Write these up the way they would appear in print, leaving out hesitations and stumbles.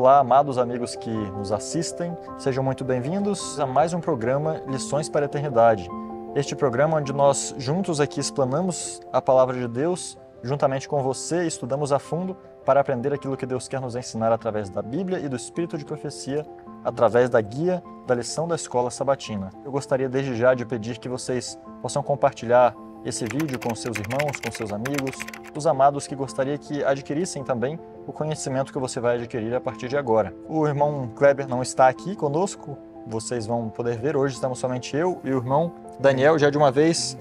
Olá, amados amigos que nos assistem, sejam muito bem-vindos a mais um programa Lições para a Eternidade. Este programa onde nós juntos aqui explanamos a Palavra de Deus, juntamente com você, estudamos a fundo para aprender aquilo que Deus quer nos ensinar através da Bíblia e do Espírito de Profecia, através da guia da lição da Escola Sabatina. Eu gostaria desde já de pedir que vocês possam compartilhar esse vídeo com seus irmãos, com seus amigos, os amados que gostaria que adquirissem também o conhecimento que você vai adquirir a partir de agora. O irmão Kleber não está aqui conosco, vocês vão poder ver, hoje estamos somente eu e o irmão Daniel. Já de uma vez,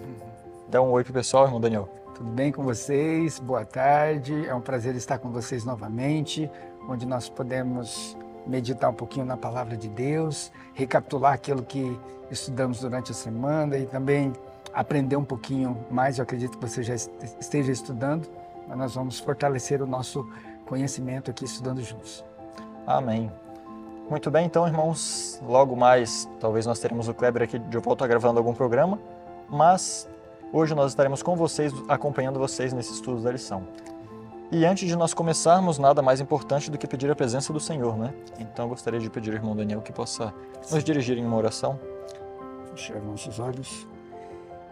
dá um oi pro pessoal, irmão Daniel. Tudo bem com vocês? Boa tarde, é um prazer estar com vocês novamente, onde nós podemos meditar um pouquinho na Palavra de Deus, recapitular aquilo que estudamos durante a semana e também aprender um pouquinho mais. Eu acredito que você já esteja estudando, mas nós vamos fortalecer o nosso conhecimento aqui estudando juntos. Amém. Muito bem, então, irmãos, logo mais, talvez nós teremos o Kleber aqui de volta gravando algum programa, mas hoje nós estaremos com vocês, acompanhando vocês nesse estudo da lição. E antes de nós começarmos, nada mais importante do que pedir a presença do Senhor, né? Então, eu gostaria de pedir ao irmão Daniel que possa nos dirigir em uma oração. Fechar nossos olhos.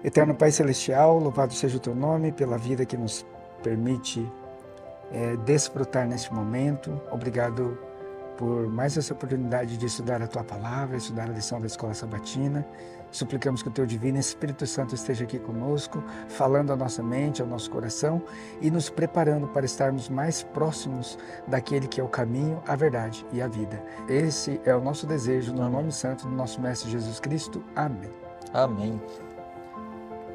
Eterno Pai Celestial, louvado seja o Teu nome pela vida que nos permite desfrutar neste momento. Obrigado por mais essa oportunidade de estudar a Tua Palavra, estudar a lição da Escola Sabatina. Suplicamos que o Teu Divino Espírito Santo esteja aqui conosco, falando à nossa mente, ao nosso coração e nos preparando para estarmos mais próximos daquele que é o caminho, a verdade e a vida. Esse é o nosso desejo, no nome santo do nosso Mestre Jesus Cristo. Amém. Amém.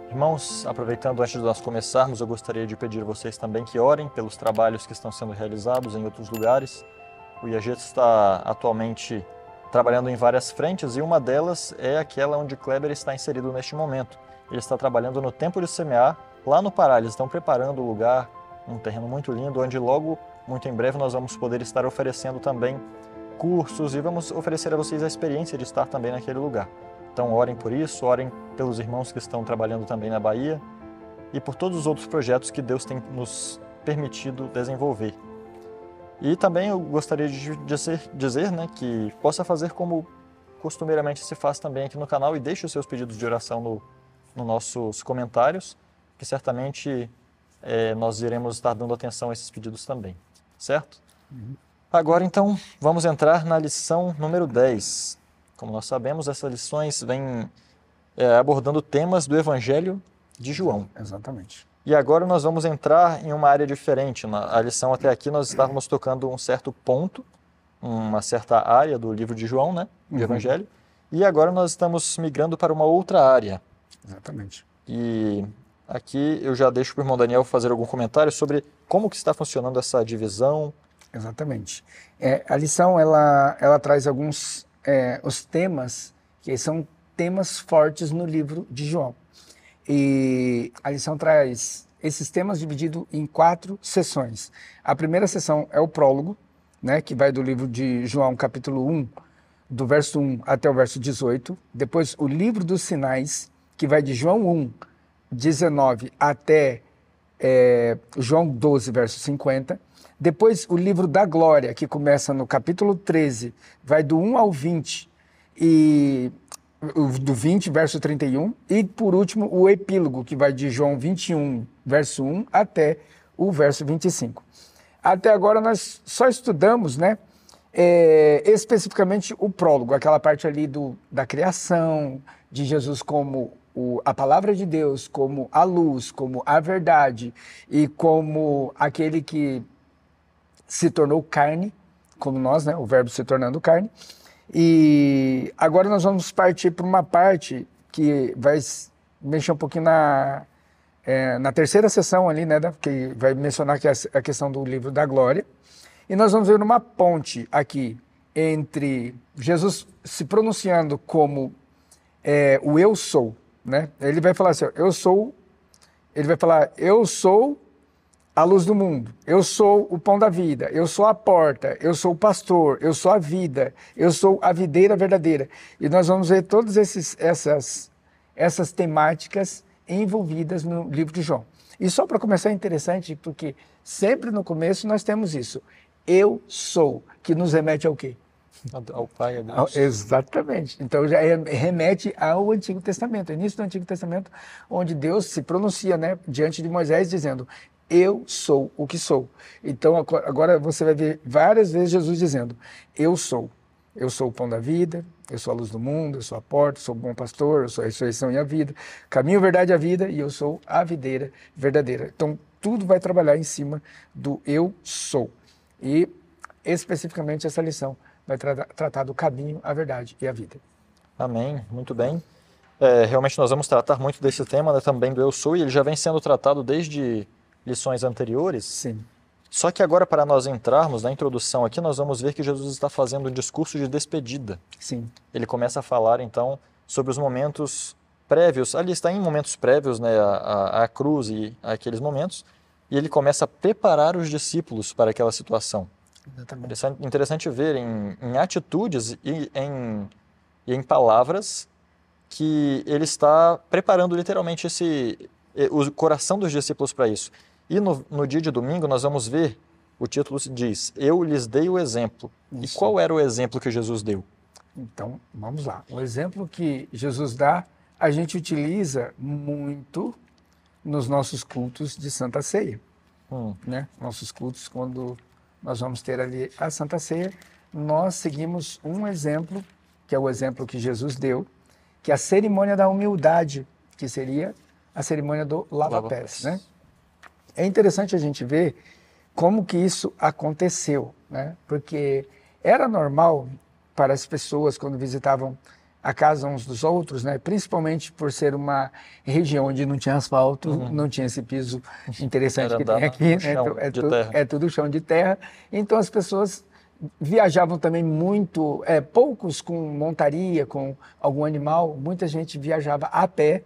Irmãos, aproveitando antes de nós começarmos, eu gostaria de pedir a vocês também que orem pelos trabalhos que estão sendo realizados em outros lugares. O IAG está atualmente trabalhando em várias frentes e uma delas é aquela onde Kleber está inserido neste momento. Ele está trabalhando no Tempo de Semear, lá no Pará. Eles estão preparando o lugar, um terreno muito lindo, onde logo, muito em breve, nós vamos poder estar oferecendo também cursos e vamos oferecer a vocês a experiência de estar também naquele lugar. Então orem por isso, orem pelos irmãos que estão trabalhando também na Bahia e por todos os outros projetos que Deus tem nos permitido desenvolver. E também eu gostaria de dizer, né, que possa fazer como costumeiramente se faz também aqui no canal e deixe os seus pedidos de oração nos nossos comentários, que certamente nós iremos estar dando atenção a esses pedidos também, certo? Agora então vamos entrar na lição número 10. Como nós sabemos, essas lições vêm abordando temas do Evangelho de João. Exatamente. E agora nós vamos entrar em uma área diferente. Na lição até aqui nós estávamos tocando um certo ponto, uma certa área do livro de João, né, do Evangelho, e agora nós estamos migrando para uma outra área. Exatamente. E aqui eu já deixo para o irmão Daniel fazer algum comentário sobre como que está funcionando essa divisão. Exatamente. A lição ela traz alguns os temas que são temas fortes no livro de João. E a lição traz esses temas divididos em 4 sessões. A primeira sessão é o prólogo, né, que vai do livro de João, capítulo 1, do verso 1 até o verso 18. Depois o livro dos sinais, que vai de João 1, 19 até João 12, verso 50. Depois o livro da glória, que começa no capítulo 13, vai do 1 ao 20, e do 20, verso 31, e por último o epílogo, que vai de João 21, verso 1 até o verso 25. Até agora nós só estudamos, né, especificamente o prólogo, aquela parte ali da criação, de Jesus como a palavra de Deus, como a luz, como a verdade, e como aquele que se tornou carne, como nós, né, o verbo se tornando carne. E agora nós vamos partir para uma parte que vai mexer um pouquinho na terceira sessão ali, né, que vai mencionar que a questão do livro da glória. E nós vamos ver uma ponte aqui entre Jesus se pronunciando como o eu sou, né? Ele vai falar assim, ele vai falar, eu sou a luz do mundo, eu sou o pão da vida, eu sou a porta, eu sou o pastor, eu sou a vida, eu sou a videira verdadeira. E nós vamos ver todas essas temáticas envolvidas no livro de João. E só para começar é interessante, porque sempre no começo nós temos isso. eu sou, que nos remete ao quê? Ao Pai, a Deus. Exatamente. Então já remete ao Antigo Testamento, início do Antigo Testamento, onde Deus se pronuncia, né, diante de Moisés dizendo, eu sou o que sou. Então agora você vai ver várias vezes Jesus dizendo, eu sou o pão da vida, eu sou a luz do mundo, eu sou a porta, eu sou o bom pastor, eu sou a ressurreição e a vida, caminho, verdade e a vida, e eu sou a videira verdadeira. Então tudo vai trabalhar em cima do eu sou. E especificamente essa lição vai tratar do caminho, a verdade e a vida. Amém, muito bem. Realmente nós vamos tratar muito desse tema, né, também do eu sou, e ele já vem sendo tratado desde lições anteriores. Sim. Só que agora, para nós entrarmos na introdução aqui, nós vamos ver que Jesus está fazendo um discurso de despedida. Sim. Ele começa a falar, então, sobre os momentos prévios, ali está em momentos prévios, né, à cruz e aqueles momentos, e ele começa a preparar os discípulos para aquela situação. Exatamente. Interessante ver em atitudes e em palavras que ele está preparando literalmente o coração dos discípulos para isso. E no dia de domingo nós vamos ver, o título diz, eu lhes dei o exemplo. Isso. E qual era o exemplo que Jesus deu? Então, vamos lá. O exemplo que Jesus dá, a gente utiliza muito nos nossos cultos de Santa Ceia. Né? Nossos cultos, quando nós vamos ter ali a Santa Ceia, nós seguimos um exemplo, que é o exemplo que Jesus deu, que é a cerimônia da humildade, que seria a cerimônia do lava-pés, né? É interessante a gente ver como que isso aconteceu, né? Porque era normal para as pessoas, quando visitavam a casa uns dos outros, né? Principalmente por ser uma região onde não tinha asfalto, não tinha esse piso interessante que tem aqui, né? É tudo chão de terra. Então as pessoas viajavam também muito, poucos com montaria, com algum animal, muita gente viajava a pé,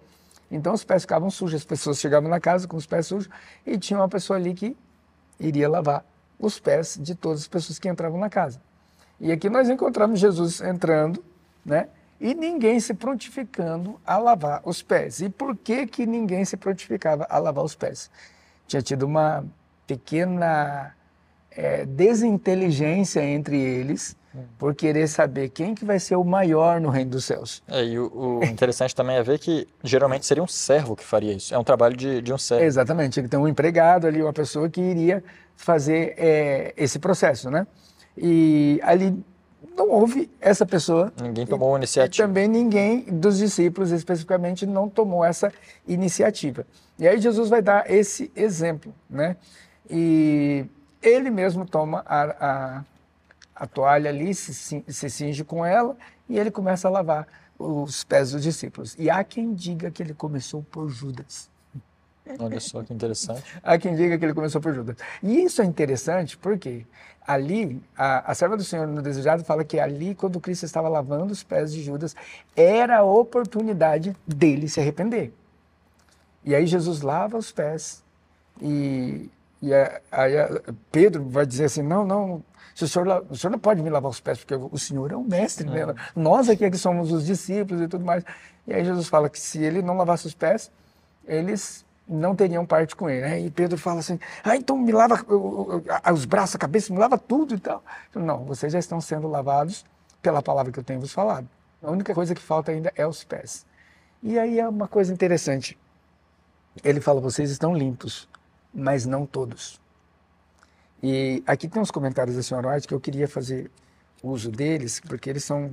então os pés ficavam sujos, as pessoas chegavam na casa com os pés sujos e tinha uma pessoa ali que iria lavar os pés de todas as pessoas que entravam na casa. E aqui nós encontramos Jesus entrando, né? E ninguém se prontificando a lavar os pés. E por que que ninguém se prontificava a lavar os pés? Tinha tido uma pequena desinteligência entre eles por querer saber quem que vai ser o maior no reino dos céus. E o interessante também é ver que geralmente seria um servo que faria isso. É um trabalho de um servo. Exatamente. Ele tem um empregado ali, uma pessoa que iria fazer esse processo, né? E ali não houve essa pessoa. Ninguém tomou a iniciativa. E também ninguém dos discípulos especificamente não tomou essa iniciativa. E aí Jesus vai dar esse exemplo, né? E ele mesmo toma a toalha ali, se cinge com ela e ele começa a lavar os pés dos discípulos. E há quem diga que ele começou por Judas. Olha só que interessante. Há quem diga que ele começou por Judas. E isso é interessante porque ali, a serva do Senhor no Desejado fala que ali, quando Cristo estava lavando os pés de Judas, era a oportunidade dele se arrepender. E aí Jesus lava os pés e aí Pedro vai dizer assim, não, o senhor não pode me lavar os pés, porque o senhor é o mestre, né? Nós aqui é que somos os discípulos e tudo mais. E aí Jesus fala que se ele não lavasse os pés, eles não teriam parte com ele, né? E Pedro fala assim, então me lava os braços, a cabeça, me lava tudo e tal. Não, vocês já estão sendo lavados pela palavra que eu tenho vos falado. A única coisa que falta ainda é os pés. E aí é uma coisa interessante. Ele fala, vocês estão limpos, mas não todos. E aqui tem uns comentários da senhora White que eu queria fazer uso deles, porque eles são,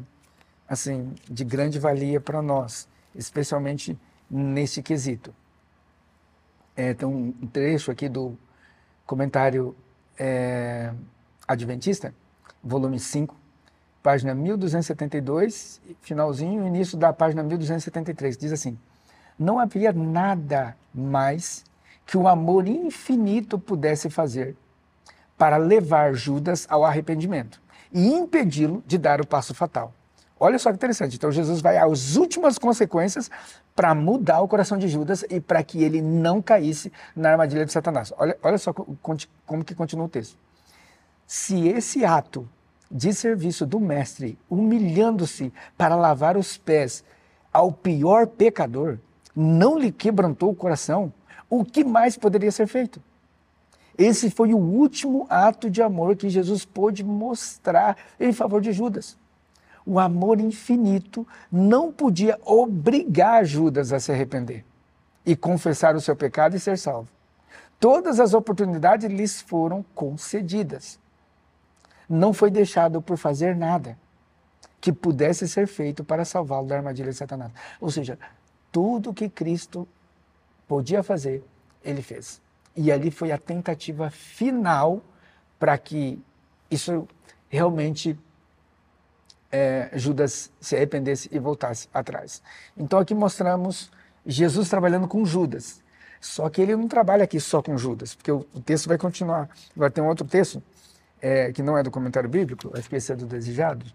assim, de grande valia para nós, especialmente nesse quesito. Tem um trecho aqui do comentário Adventista, volume 5, página 1272, finalzinho, início da página 1273, diz assim, não havia nada mais que o amor infinito pudesse fazer para levar Judas ao arrependimento e impedi-lo de dar o passo fatal. Olha só que interessante. Então Jesus vai às últimas consequências para mudar o coração de Judas e para que ele não caísse na armadilha de Satanás. Olha só como que continua o texto. Se esse ato de serviço do mestre, humilhando-se para lavar os pés ao pior pecador, não lhe quebrantou o coração, o que mais poderia ser feito? Esse foi o último ato de amor que Jesus pôde mostrar em favor de Judas. O amor infinito não podia obrigar Judas a se arrepender e confessar o seu pecado e ser salvo. Todas as oportunidades lhes foram concedidas. Não foi deixado por fazer nada que pudesse ser feito para salvá-lo da armadilha de Satanás. Ou seja, tudo que Cristo podia fazer, ele fez. E ali foi a tentativa final para que isso realmente Judas se arrependesse e voltasse atrás. Então aqui mostramos Jesus trabalhando com Judas. Só que ele não trabalha aqui só com Judas, porque o texto vai continuar. Agora tem um outro texto, que não é do comentário bíblico, acho que esse é do Desejado.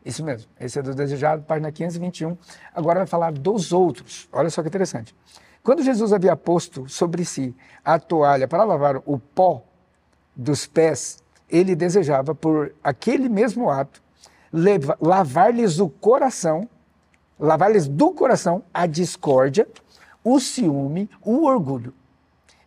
Isso mesmo, esse é do Desejado, página 521. Agora vai falar dos outros. Olha só que interessante. Quando Jesus havia posto sobre si a toalha para lavar o pó dos pés, ele desejava, por aquele mesmo ato, lavar-lhes do coração a discórdia, o ciúme, o orgulho.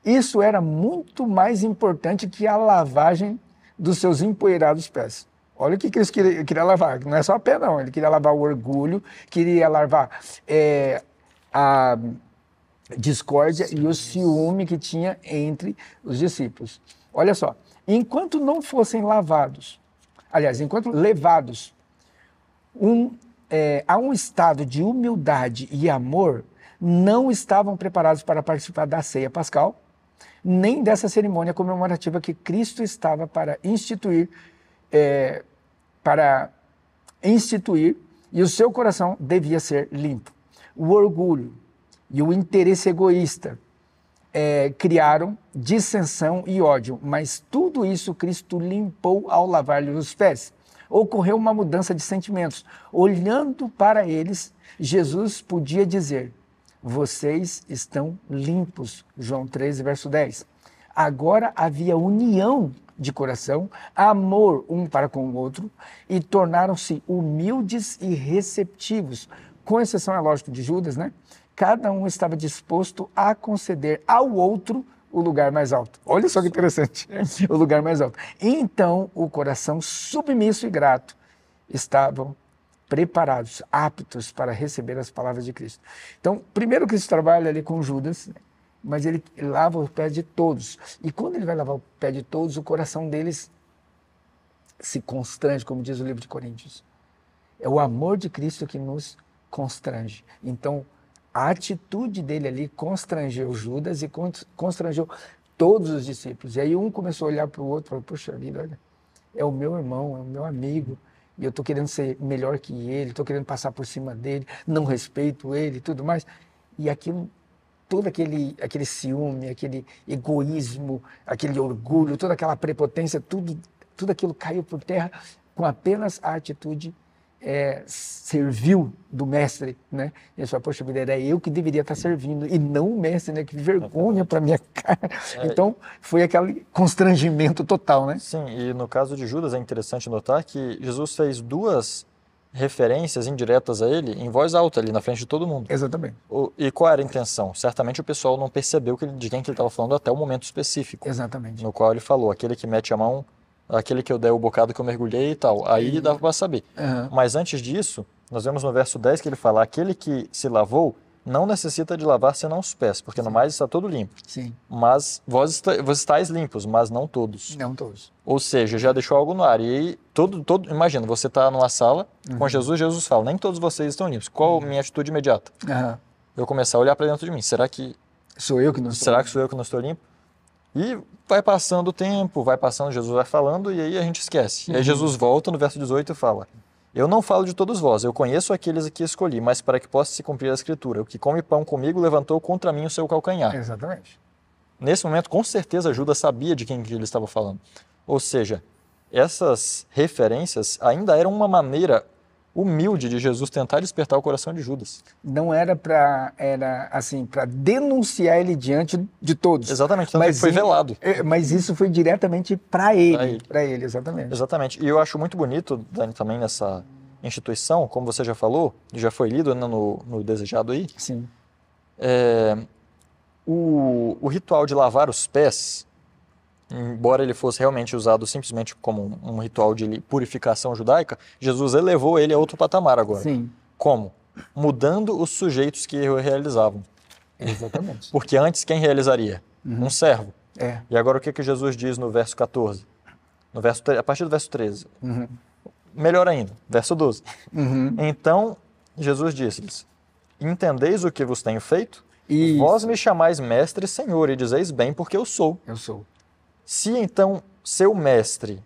Isso era muito mais importante que a lavagem dos seus empoeirados pés. Olha o que Cristo queria lavar. Não é só a pé, não. Ele queria lavar o orgulho, queria lavar a discórdia e o ciúme que tinha entre os discípulos. Olha só. Enquanto não fossem lavados, aliás, enquanto levados a um estado de humildade e amor, não estavam preparados para participar da ceia pascal, nem dessa cerimônia comemorativa que Cristo estava para instituir, e o seu coração devia ser limpo. O orgulho e o interesse egoísta criaram dissensão e ódio, mas tudo isso Cristo limpou ao lavar-lhe os pés. Ocorreu uma mudança de sentimentos. Olhando para eles, Jesus podia dizer: vocês estão limpos. João 13, verso 10. Agora havia união de coração, amor um para com o outro, e tornaram-se humildes e receptivos. Com exceção, é lógico, de Judas, né? Cada um estava disposto a conceder ao outro o lugar mais alto. Olha só que interessante, o lugar mais alto. Então, o coração submisso e grato estavam preparados, aptos para receber as palavras de Cristo. Então, primeiro Cristo trabalha ali com Judas, mas ele lava os pés de todos. E quando ele vai lavar o pé de todos, o coração deles se constrange, como diz o livro de Coríntios. É o amor de Cristo que nos constrange. Então, a atitude dele ali constrangeu Judas e constrangeu todos os discípulos. E aí um começou a olhar para o outro e falou: puxa vida, olha, é o meu irmão, é o meu amigo, e eu estou querendo ser melhor que ele, estou querendo passar por cima dele, não respeito ele e tudo mais. E aquilo, todo aquele ciúme, aquele egoísmo, aquele orgulho, toda aquela prepotência, tudo aquilo caiu por terra com apenas a atitude servil do mestre, né? E ele falou: poxa vida, era eu que deveria estar servindo e não o mestre, né? Que vergonha para minha cara. Então, foi aquele constrangimento total, né? Sim, e no caso de Judas é interessante notar que Jesus fez duas referências indiretas a ele em voz alta ali na frente de todo mundo. Exatamente. E qual era a intenção? Certamente o pessoal não percebeu de quem que ele estava falando até o momento específico. Exatamente. No qual ele falou: aquele que mete a mão, aquele que eu dei o bocado que eu mergulhei e tal. Aí dava para saber. Uhum. Mas antes disso, nós vemos no verso 10 que ele fala: aquele que se lavou não necessita de lavar senão os pés, porque no mais está todo limpo. Sim. Mas vós estáis limpos, mas não todos. Não todos. Ou seja, já deixou algo no ar. E aí, imagina, você está numa sala com Jesus, Jesus fala: nem todos vocês estão limpos. Qual a minha atitude imediata? Uhum. Eu começar a olhar para dentro de mim. Será que sou eu que não estou será limpo? que sou eu que não estou limpo? E vai passando o tempo, vai passando, Jesus vai falando e aí a gente esquece. E aí Jesus volta no verso 18 e fala: eu não falo de todos vós, eu conheço aqueles que escolhi, mas para que possa se cumprir a escritura, o que come pão comigo levantou contra mim o seu calcanhar. Exatamente. Nesse momento, com certeza, Judas sabia de quem que ele estava falando. Ou seja, essas referências ainda eram uma maneira humilde de Jesus tentar despertar o coração de Judas. Não era para denunciar ele diante de todos. Exatamente, tanto que foi velado. Mas isso foi diretamente para ele, exatamente. Exatamente. E eu acho muito bonito, Dani, também nessa instituição, como você já falou, já foi lido, né, no Desejado aí. Sim. O ritual de lavar os pés, embora ele fosse realmente usado simplesmente como um ritual de purificação judaica, Jesus elevou ele a outro patamar agora. Sim, Como? Mudando os sujeitos que o realizavam. exatamente. Porque antes quem realizaria? Um servo. É. E agora o que Jesus diz no verso 14? A partir do verso 13. Melhor ainda, verso 12. Então Jesus disse-lhes: entendeis o que vos tenho feito? Isso. Vós me chamais mestre e senhor, e dizeis bem, porque eu sou. Eu sou. Se então seu mestre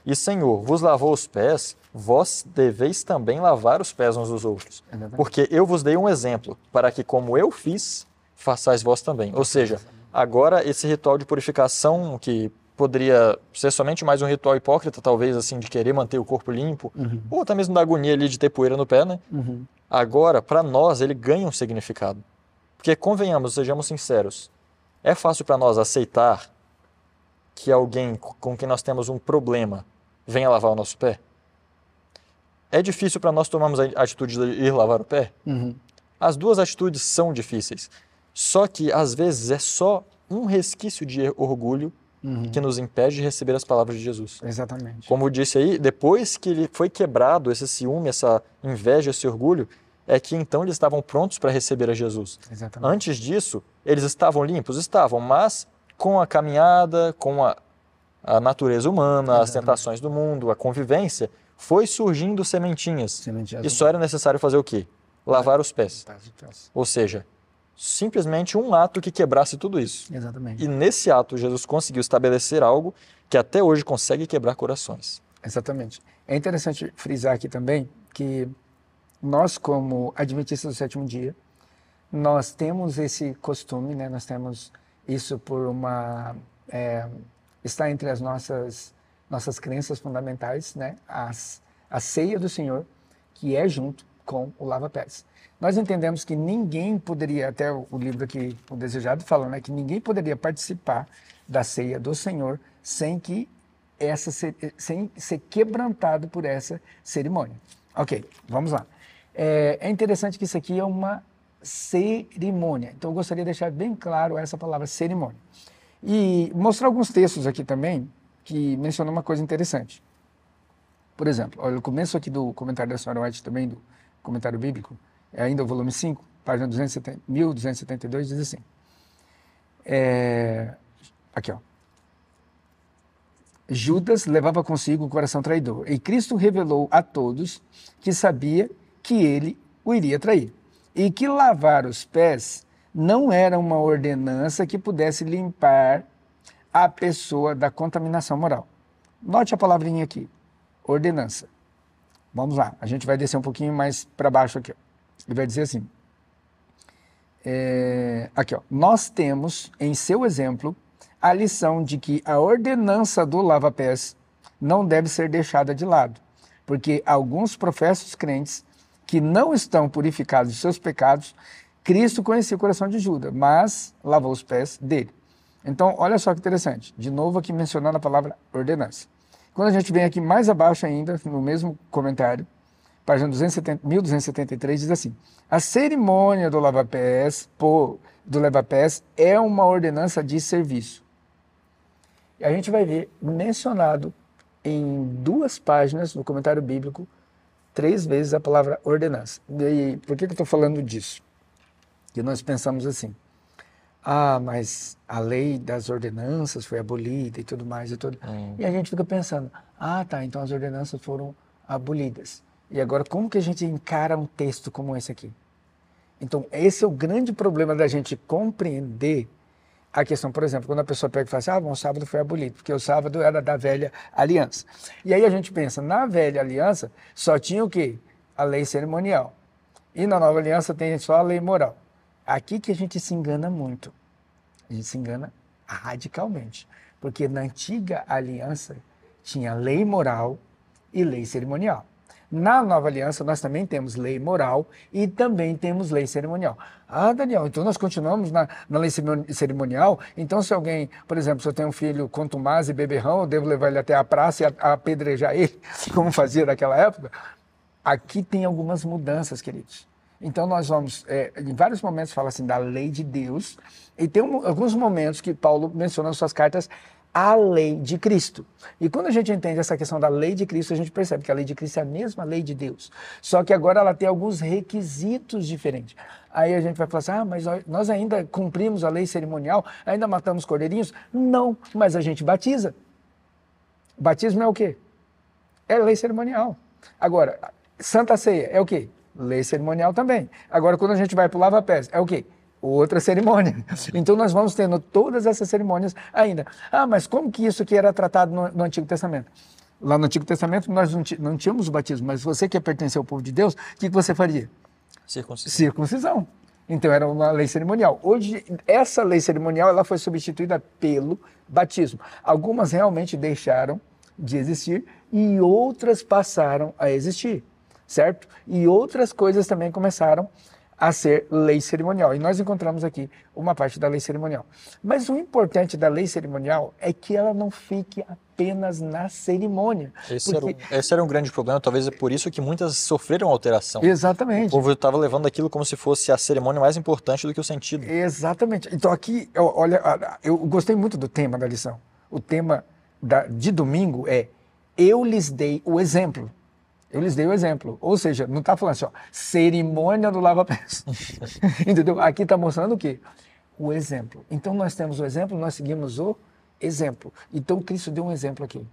e senhor vos lavou os pés, vós deveis também lavar os pés uns dos outros. Exatamente. Porque eu vos dei um exemplo, para que como eu fiz, façais vós também. Ou seja, agora esse ritual de purificação, que poderia ser somente mais um ritual hipócrita, talvez assim, de querer manter o corpo limpo, ou até mesmo da agonia ali de ter poeira no pé, né? Agora, para nós, ele ganha um significado. Porque, convenhamos, sejamos sinceros, é fácil para nós aceitar que alguém com quem nós temos um problema venha lavar o nosso pé? É difícil para nós tomarmos a atitude de ir lavar o pé? As duas atitudes são difíceis. Só que, às vezes, é só um resquício de orgulho que nos impede de receber as palavras de Jesus. Exatamente. Como eu disse aí, depois que ele foi quebrado, esse ciúme, essa inveja, esse orgulho, é que então eles estavam prontos para receber a Jesus. Exatamente. Antes disso, eles estavam limpos? Estavam, mas com a caminhada, com a natureza humana, as tentações do mundo, a convivência, foi surgindo sementinhas. E só era necessário fazer o quê? Lavar os pés. Ou seja, simplesmente um ato que quebrasse tudo isso. Exatamente. E nesse ato, Jesus conseguiu estabelecer algo que até hoje consegue quebrar corações. Exatamente. É interessante frisar aqui também que nós, como adventistas do sétimo dia, nós temos esse costume, né? Nós temos isso por está entre as nossas crenças fundamentais, né? A ceia do Senhor, que é junto com o lava-pés. Nós entendemos que ninguém poderia, até o livro aqui, o Desejado, fala, né? Que ninguém poderia participar da ceia do Senhor sem ser quebrantado por essa cerimônia. Ok, vamos lá. É interessante que isso aqui é uma cerimônia. Então, eu gostaria de deixar bem claro essa palavra cerimônia. E mostrar alguns textos aqui também que mencionam uma coisa interessante. Por exemplo, olha, o começo aqui do comentário da senhora White também, do comentário bíblico, é ainda o volume 5, página 1272, diz assim. Aqui, ó. Judas levava consigo o coração traidor, e Cristo revelou a todos que sabia que ele o iria trair, e que lavar os pés não era uma ordenança que pudesse limpar a pessoa da contaminação moral. Note a palavrinha aqui, ordenança. Vamos lá, a gente vai descer um pouquinho mais para baixo aqui. Ele vai dizer assim, aqui, ó, nós temos em seu exemplo a lição de que a ordenança do lava-pés não deve ser deixada de lado, porque alguns professos crentes que não estão purificados de seus pecados, Cristo conhecia o coração de Judas, mas lavou os pés dele. Então, olha só que interessante, de novo aqui mencionando a palavra ordenança. Quando a gente vem aqui mais abaixo ainda, no mesmo comentário, página 1273, diz assim, a cerimônia do lava-pés é uma ordenança de serviço. E a gente vai ver mencionado em 2 páginas no comentário bíblico 3 vezes a palavra ordenança. E por que eu estou falando disso? Que nós pensamos assim, mas a lei das ordenanças foi abolida e tudo mais e tudo. E a gente fica pensando, tá, então as ordenanças foram abolidas. E agora como que a gente encara um texto como esse aqui? Então esse é o grande problema da gente compreender a questão, por exemplo, quando a pessoa pega e fala assim, o sábado foi abolido, porque o sábado era da velha aliança. E aí a gente pensa, na velha aliança só tinha o quê? A lei cerimonial. E na nova aliança tem só a lei moral. Aqui que a gente se engana muito. A gente se engana radicalmente. Porque na antiga aliança tinha lei moral e lei cerimonial. Na nova aliança nós também temos lei moral e também temos lei cerimonial. Daniel, então nós continuamos na lei cerimonial? Então se alguém, por exemplo, se eu tenho um filho contumaz e beberrão, eu devo levar ele até a praça e apedrejar ele, como fazia naquela época? Aqui tem algumas mudanças, queridos. Então nós vamos, em vários momentos fala assim da lei de Deus, e tem alguns momentos que Paulo menciona nas suas cartas a lei de Cristo. E quando a gente entende essa questão da lei de Cristo, a gente percebe que a lei de Cristo é a mesma lei de Deus. Só que agora ela tem alguns requisitos diferentes. Aí a gente vai falar assim, mas nós ainda cumprimos a lei cerimonial, ainda matamos cordeirinhos? Não, mas a gente batiza. Batismo é o quê? É lei cerimonial. Agora, Santa Ceia é o quê? Lei cerimonial também. Agora, quando a gente vai para o lava-pés, é o quê? Outra cerimônia. Então, nós vamos tendo todas essas cerimônias ainda. Mas como que isso aqui era tratado no Antigo Testamento? Lá no Antigo Testamento, nós não tínhamos o batismo, mas você que pertence ao povo de Deus, o que você faria? Circuncisão. Então, era uma lei cerimonial. Hoje, essa lei cerimonial ela foi substituída pelo batismo. Algumas realmente deixaram de existir e outras passaram a existir, certo? E outras coisas também começaram a ser lei cerimonial. E nós encontramos aqui uma parte da lei cerimonial. Mas o importante da lei cerimonial é que ela não fique apenas na cerimônia. Esse era um grande problema, talvez é por isso que muitas sofreram alteração. Exatamente. O povo estava levando aquilo como se fosse a cerimônia mais importante do que o sentido. Exatamente. Então aqui, olha, eu gostei muito do tema da lição. O tema de domingo é eu lhes dei o exemplo. Eu lhes dei o exemplo. Ou seja, não está falando assim, cerimônia do lava-pés. Entendeu? Aqui está mostrando o quê? O exemplo. Então nós temos o exemplo, nós seguimos o exemplo. Então Cristo deu um exemplo aqui.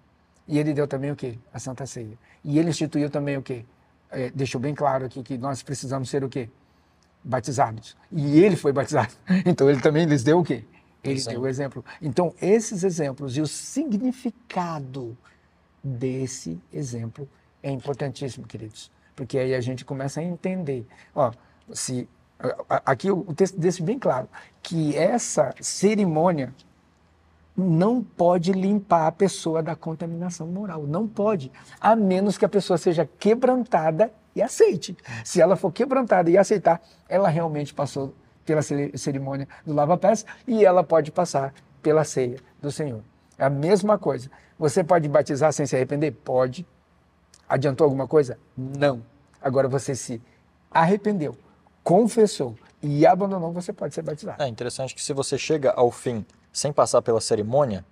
E ele deu também o quê? A Santa Ceia. E ele instituiu também o quê? Deixou bem claro aqui que nós precisamos ser o quê? Batizados. E ele foi batizado. Então ele também lhes deu o quê? Ele deu o exemplo. Então esses exemplos e o significado desse exemplo é importantíssimo, queridos, porque aí a gente começa a entender. Aqui o texto deixa bem claro que essa cerimônia não pode limpar a pessoa da contaminação moral, não pode, a menos que a pessoa seja quebrantada e aceite. Se ela for quebrantada e aceitar, ela realmente passou pela cerimônia do lava-pés e ela pode passar pela ceia do Senhor. É a mesma coisa. Você pode batizar sem se arrepender? Pode. Adiantou alguma coisa? Não. Agora você se arrependeu, confessou e abandonou, você pode ser batizado. É interessante que se você chega ao fim sem passar pela cerimônia,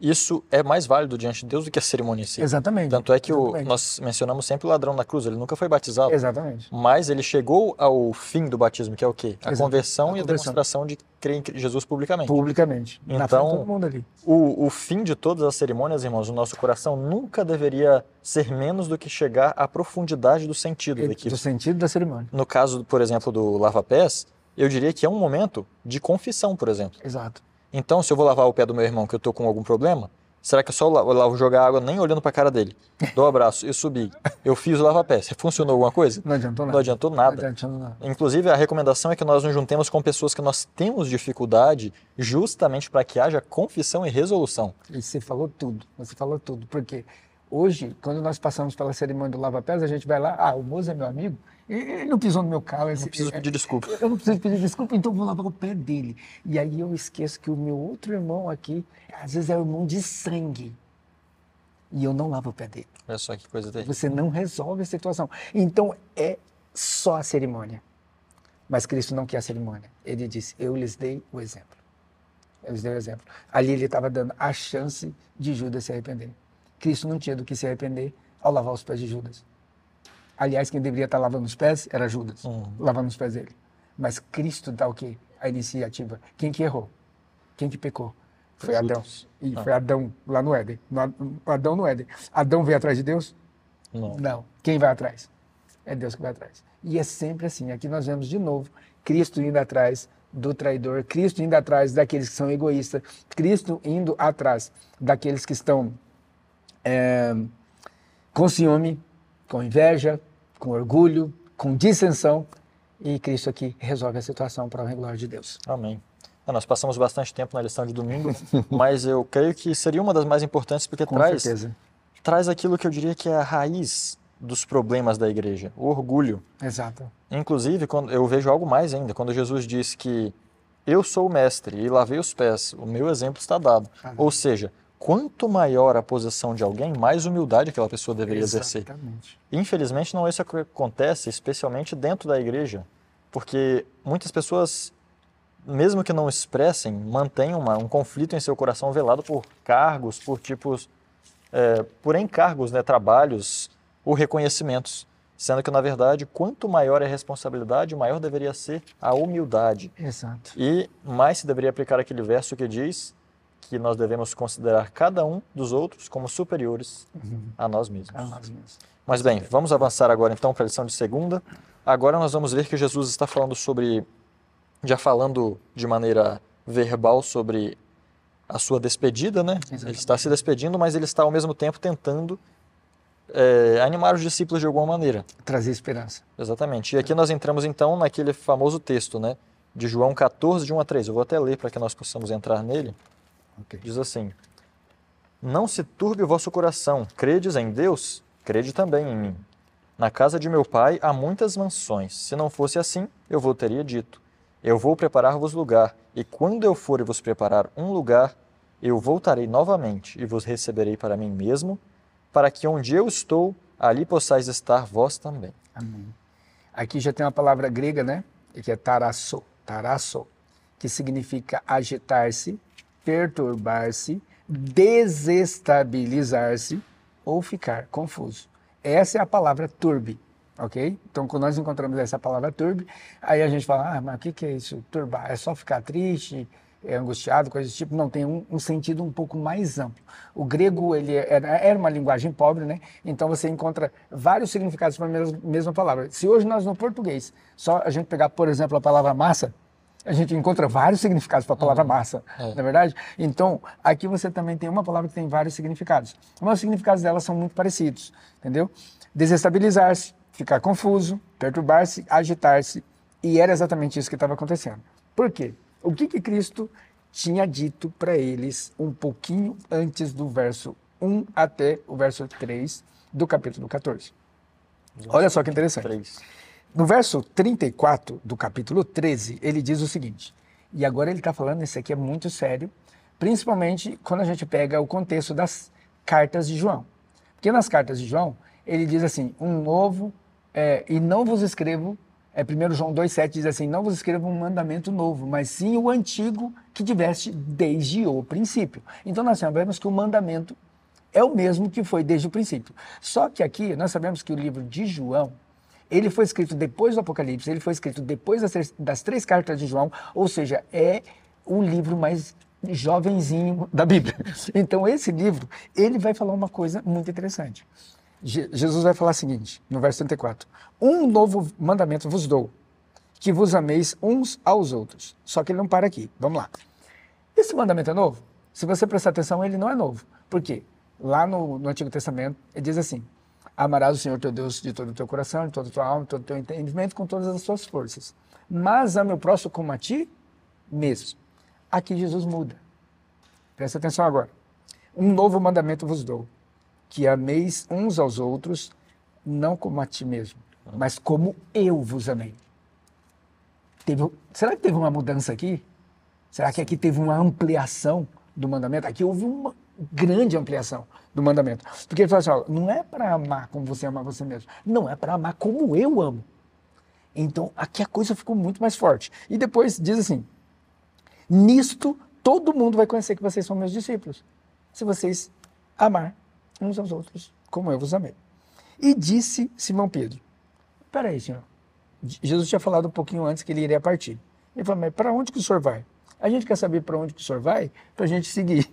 isso é mais válido diante de Deus do que a cerimônia em si. Exatamente. Tanto é que nós mencionamos sempre o ladrão na cruz, ele nunca foi batizado. Exatamente. Mas ele chegou ao fim do batismo, que é o quê? A conversão e a demonstração de crer em Jesus publicamente. Publicamente. Então, na frente de todo mundo ali. O fim de todas as cerimônias, irmãos, no nosso coração nunca deveria ser menos do que chegar à profundidade do sentido daquilo. Do sentido da cerimônia. No caso, por exemplo, do lava-pés, eu diria que é um momento de confissão, por exemplo. Exato. Então, se eu vou lavar o pé do meu irmão que eu estou com algum problema, será que eu só lavo jogar água nem olhando para a cara dele? Dou um abraço, eu subi, eu fiz o lava-pés. Funcionou alguma coisa? Não adiantou nada. Não adiantou nada. Não adiantou nada. Inclusive, a recomendação é que nós nos juntemos com pessoas que nós temos dificuldade justamente para que haja confissão e resolução. E você falou tudo, porque hoje, quando nós passamos pela cerimônia do lava-pés, a gente vai lá, o moço é meu amigo, ele não pisou no meu carro. Eu não preciso pedir desculpa. Eu não preciso pedir desculpa, então eu vou lavar o pé dele. E aí eu esqueço que o meu outro irmão aqui, às vezes é o irmão de sangue, e eu não lavo o pé dele. Olha só que coisa terrível. Você não resolve a situação. Então é só a cerimônia. Mas Cristo não quer a cerimônia. Ele disse, eu lhes dei o exemplo. Eu lhes dei o exemplo. Ali ele estava dando a chance de Judas se arrepender. Cristo não tinha do que se arrepender ao lavar os pés de Judas. Aliás, quem deveria estar lavando os pés era Judas, lavando os pés dele. Mas Cristo dá o quê? A iniciativa. Quem que errou? Quem que pecou? Foi Adão. E foi Adão lá no Éden. Adão no Éden. Adão veio atrás de Deus? Não. Quem vai atrás? É Deus que vai atrás. E é sempre assim. Aqui nós vemos de novo Cristo indo atrás do traidor, Cristo indo atrás daqueles que são egoístas, Cristo indo atrás daqueles que estão com ciúme, com inveja, com orgulho, com dissensão, e Cristo aqui resolve a situação para a honra e glória de Deus. Amém. Nós passamos bastante tempo na lição de domingo, mas eu creio que seria uma das mais importantes porque traz aquilo que eu diria que é a raiz dos problemas da igreja, o orgulho. Exato. Inclusive, quando eu vejo algo mais ainda, quando Jesus diz que eu sou o mestre e lavei os pés, o meu exemplo está dado. Ou seja, quanto maior a posição de alguém, mais humildade aquela pessoa deveria exercer. Infelizmente, não é isso que acontece, especialmente dentro da igreja, porque muitas pessoas mesmo que não expressem, mantêm um conflito em seu coração velado por cargos, por tipos, por encargos, né, trabalhos ou reconhecimentos. Sendo que, na verdade, quanto maior é a responsabilidade, maior deveria ser a humildade. Exato. E mais se deveria aplicar aquele verso que diz que nós devemos considerar cada um dos outros como superiores a nós mesmos. A nós mesmos. Mas bem, vamos avançar agora então para a lição de segunda. Agora nós vamos ver que Jesus está falando já falando de maneira verbal sobre a sua despedida, né? Exatamente. Ele está se despedindo, mas ele está ao mesmo tempo tentando animar os discípulos de alguma maneira. Trazer esperança. Exatamente. E aqui nós entramos então naquele famoso texto, né? De João 14, de 1 a 3. Eu vou até ler para que nós possamos entrar nele. Okay. Diz assim: Não se turbe o vosso coração, credes em Deus, crede também em mim. Na casa de meu pai há muitas mansões. Se não fosse assim, eu vos teria dito. Eu vou preparar-vos lugar, e quando eu for e vos preparar um lugar, eu voltarei novamente e vos receberei para mim mesmo, para que onde eu estou, ali possais estar vós também. Amém. Aqui já tem uma palavra grega, né? Que é tarasso, que significa agitar-se, perturbar-se, desestabilizar-se ou ficar confuso. Essa é a palavra turbe, ok? Então, quando nós encontramos essa palavra turbe, aí a gente fala, mas o que é isso? Turbar? É só ficar triste, angustiado, coisa desse tipo? Não, tem um sentido um pouco mais amplo. O grego, ele era uma linguagem pobre, né? Então, você encontra vários significados para a mesma palavra. Se hoje nós, no português, só a gente pegar, por exemplo, a palavra massa, a gente encontra vários significados para a palavra massa, não é verdade? Então, aqui você também tem uma palavra que tem vários significados. Mas os significados delas são muito parecidos, entendeu? Desestabilizar-se, ficar confuso, perturbar-se, agitar-se. E era exatamente isso que estava acontecendo. Por quê? O que Cristo tinha dito para eles um pouquinho antes do verso 1 até o verso 3 do capítulo 14? Olha só que interessante. 3. No verso 34 do capítulo 13, ele diz o seguinte, e agora ele está falando, isso aqui é muito sério, principalmente quando a gente pega o contexto das cartas de João. Porque nas cartas de João, ele diz assim, e não vos escrevo, 1 João 2,7 diz assim, não vos escrevo um mandamento novo, mas sim o antigo que tiveste desde o princípio. Então nós sabemos que o mandamento é o mesmo que foi desde o princípio. Só que aqui nós sabemos que o livro de João, ele foi escrito depois do Apocalipse, ele foi escrito depois das 3 cartas de João, ou seja, é o livro mais jovenzinho da Bíblia. Então esse livro, ele vai falar uma coisa muito interessante. Jesus vai falar o seguinte, no verso 34, um novo mandamento vos dou, que vos ameis uns aos outros. Só que ele não para aqui, vamos lá. Esse mandamento é novo? Se você prestar atenção, ele não é novo. Por quê? Lá no Antigo Testamento, ele diz assim, amarás o Senhor teu Deus de todo o teu coração, de toda a tua alma, de todo o teu entendimento, com todas as tuas forças. Mas ame o próximo como a ti mesmo. Aqui Jesus muda. Presta atenção agora. Um novo mandamento vos dou, que ameis uns aos outros, não como a ti mesmo, mas como eu vos amei. Será que teve uma mudança aqui? Será que aqui teve uma ampliação do mandamento? Aqui houve uma grande ampliação do mandamento. Porque ele fala assim, ó, não é para amar como você ama você mesmo, não, é para amar como eu amo. Então, aqui a coisa ficou muito mais forte. E depois diz assim, nisto todo mundo vai conhecer que vocês são meus discípulos, se vocês amar uns aos outros como eu vos amei. E disse Simão Pedro, peraí, Senhor, Jesus tinha falado um pouquinho antes que ele iria partir. Ele falou, mas para onde que o Senhor vai? A gente quer saber para onde que o Senhor vai, para a gente seguir.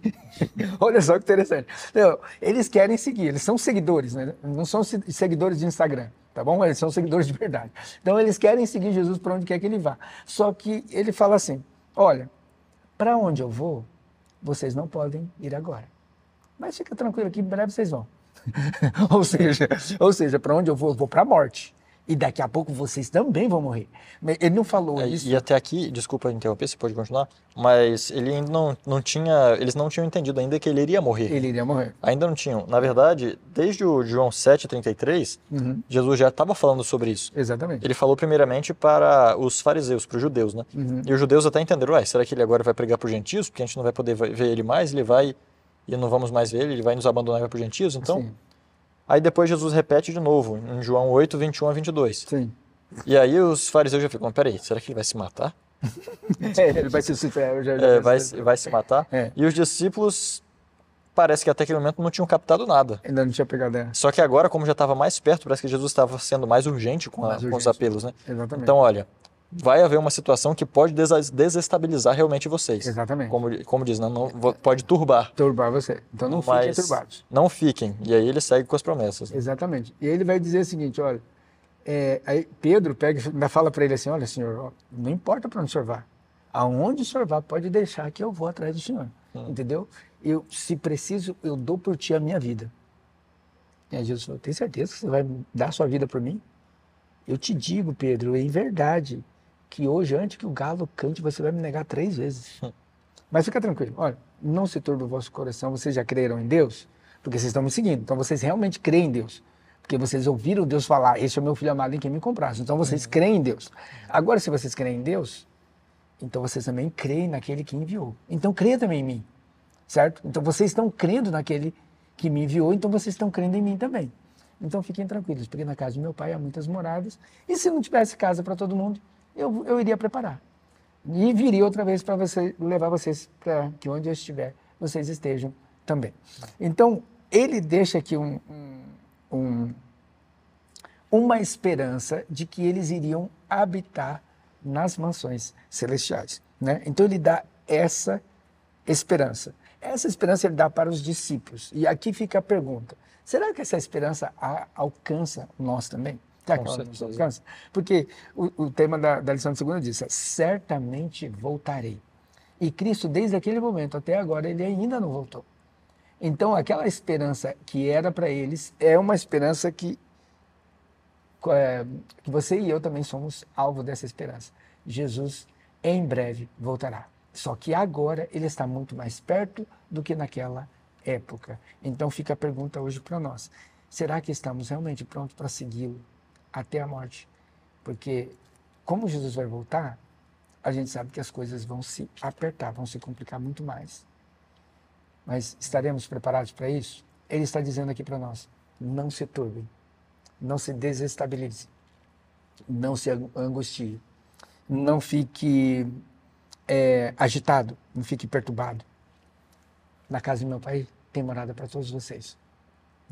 Olha só que interessante. Então, eles querem seguir, eles são seguidores, né? Não são seguidores de Instagram, tá bom? Eles são seguidores de verdade. Então, eles querem seguir Jesus para onde quer que ele vá. Só que ele fala assim, olha, para onde eu vou, vocês não podem ir agora. Mas fica tranquilo aqui, em breve vocês vão. ou seja, para onde eu vou para a morte. E daqui a pouco vocês também vão morrer. Ele não falou isso. E até aqui, desculpa interromper, você pode continuar, mas ele ainda não tinha, eles não tinham entendido ainda que ele iria morrer. Ele iria morrer. Ainda não tinham. Na verdade, desde o João 7,33, Jesus já estava falando sobre isso. Exatamente. Ele falou primeiramente para os fariseus, para os judeus, né? E os judeus até entenderam, será que ele agora vai pregar para os gentios? Porque a gente não vai poder ver ele mais, ele vai, e não vamos mais ver ele vai nos abandonar e vai para os gentios? Então... Sim. Aí depois Jesus repete de novo, em João 8, 21 a 22. Sim. E aí os fariseus já ficam, peraí, será que ele vai se matar? Ele vai se suicidar. Vai se matar. É. E os discípulos, parece que até aquele momento não tinham captado nada. Ainda não tinha pegado ela. Só que agora, como já estava mais perto, parece que Jesus estava sendo mais urgente com os apelos, né? Exatamente. Então, olha, vai haver uma situação que pode desestabilizar realmente vocês. Exatamente. Como diz, pode turbar. Turbar você. Então não fiquem turbados. Não fiquem. E aí ele segue com as promessas. Né? Exatamente. E ele vai dizer o seguinte, olha, aí Pedro ainda fala para ele assim, olha, senhor, ó, não importa para onde o senhor vá. Aonde o senhor vá, pode deixar que eu vou atrás do senhor. Entendeu? Se preciso, eu dou por ti a minha vida. E aí Jesus falou, tem certeza que você vai dar a sua vida por mim? Eu te digo, Pedro, em verdade, que hoje, antes que o galo cante, você vai me negar 3 vezes. Mas fica tranquilo, olha, não se turbe o vosso coração, vocês já creram em Deus? Porque vocês estão me seguindo, então vocês realmente creem em Deus. Porque vocês ouviram Deus falar, esse é o meu filho amado em quem me compraste. Então vocês creem em Deus. Agora, se vocês creem em Deus, então vocês também creem naquele que enviou. Então creia também em mim, certo? Então vocês estão crendo naquele que me enviou, então vocês estão crendo em mim também. Então fiquem tranquilos, porque na casa de meu pai há muitas moradas, e se não tivesse casa para todo mundo, eu iria preparar. E viria outra vez para levar vocês para que onde eu estiver, vocês estejam também. Então, ele deixa aqui uma esperança de que eles iriam habitar nas mansões celestiais, né? Então, ele dá essa esperança. Essa esperança ele dá para os discípulos. E aqui fica a pergunta, será que essa esperança alcança nós também? Será que ela nos alcança? Porque o tema da lição de segunda diz, certamente voltarei. E Cristo, desde aquele momento até agora, ele ainda não voltou. Então, aquela esperança que era para eles é uma esperança que você e eu também somos alvo dessa esperança. Jesus, em breve, voltará. Só que agora ele está muito mais perto do que naquela época. Então, fica a pergunta hoje para nós. Será que estamos realmente prontos para segui-lo até a morte? Porque, como Jesus vai voltar, a gente sabe que as coisas vão se apertar, vão se complicar muito mais. Mas estaremos preparados para isso? Ele está dizendo aqui para nós, não se turbem, não se desestabilize, não se angustie, não fique agitado, não fique perturbado. Na casa do meu pai tem morada para todos vocês.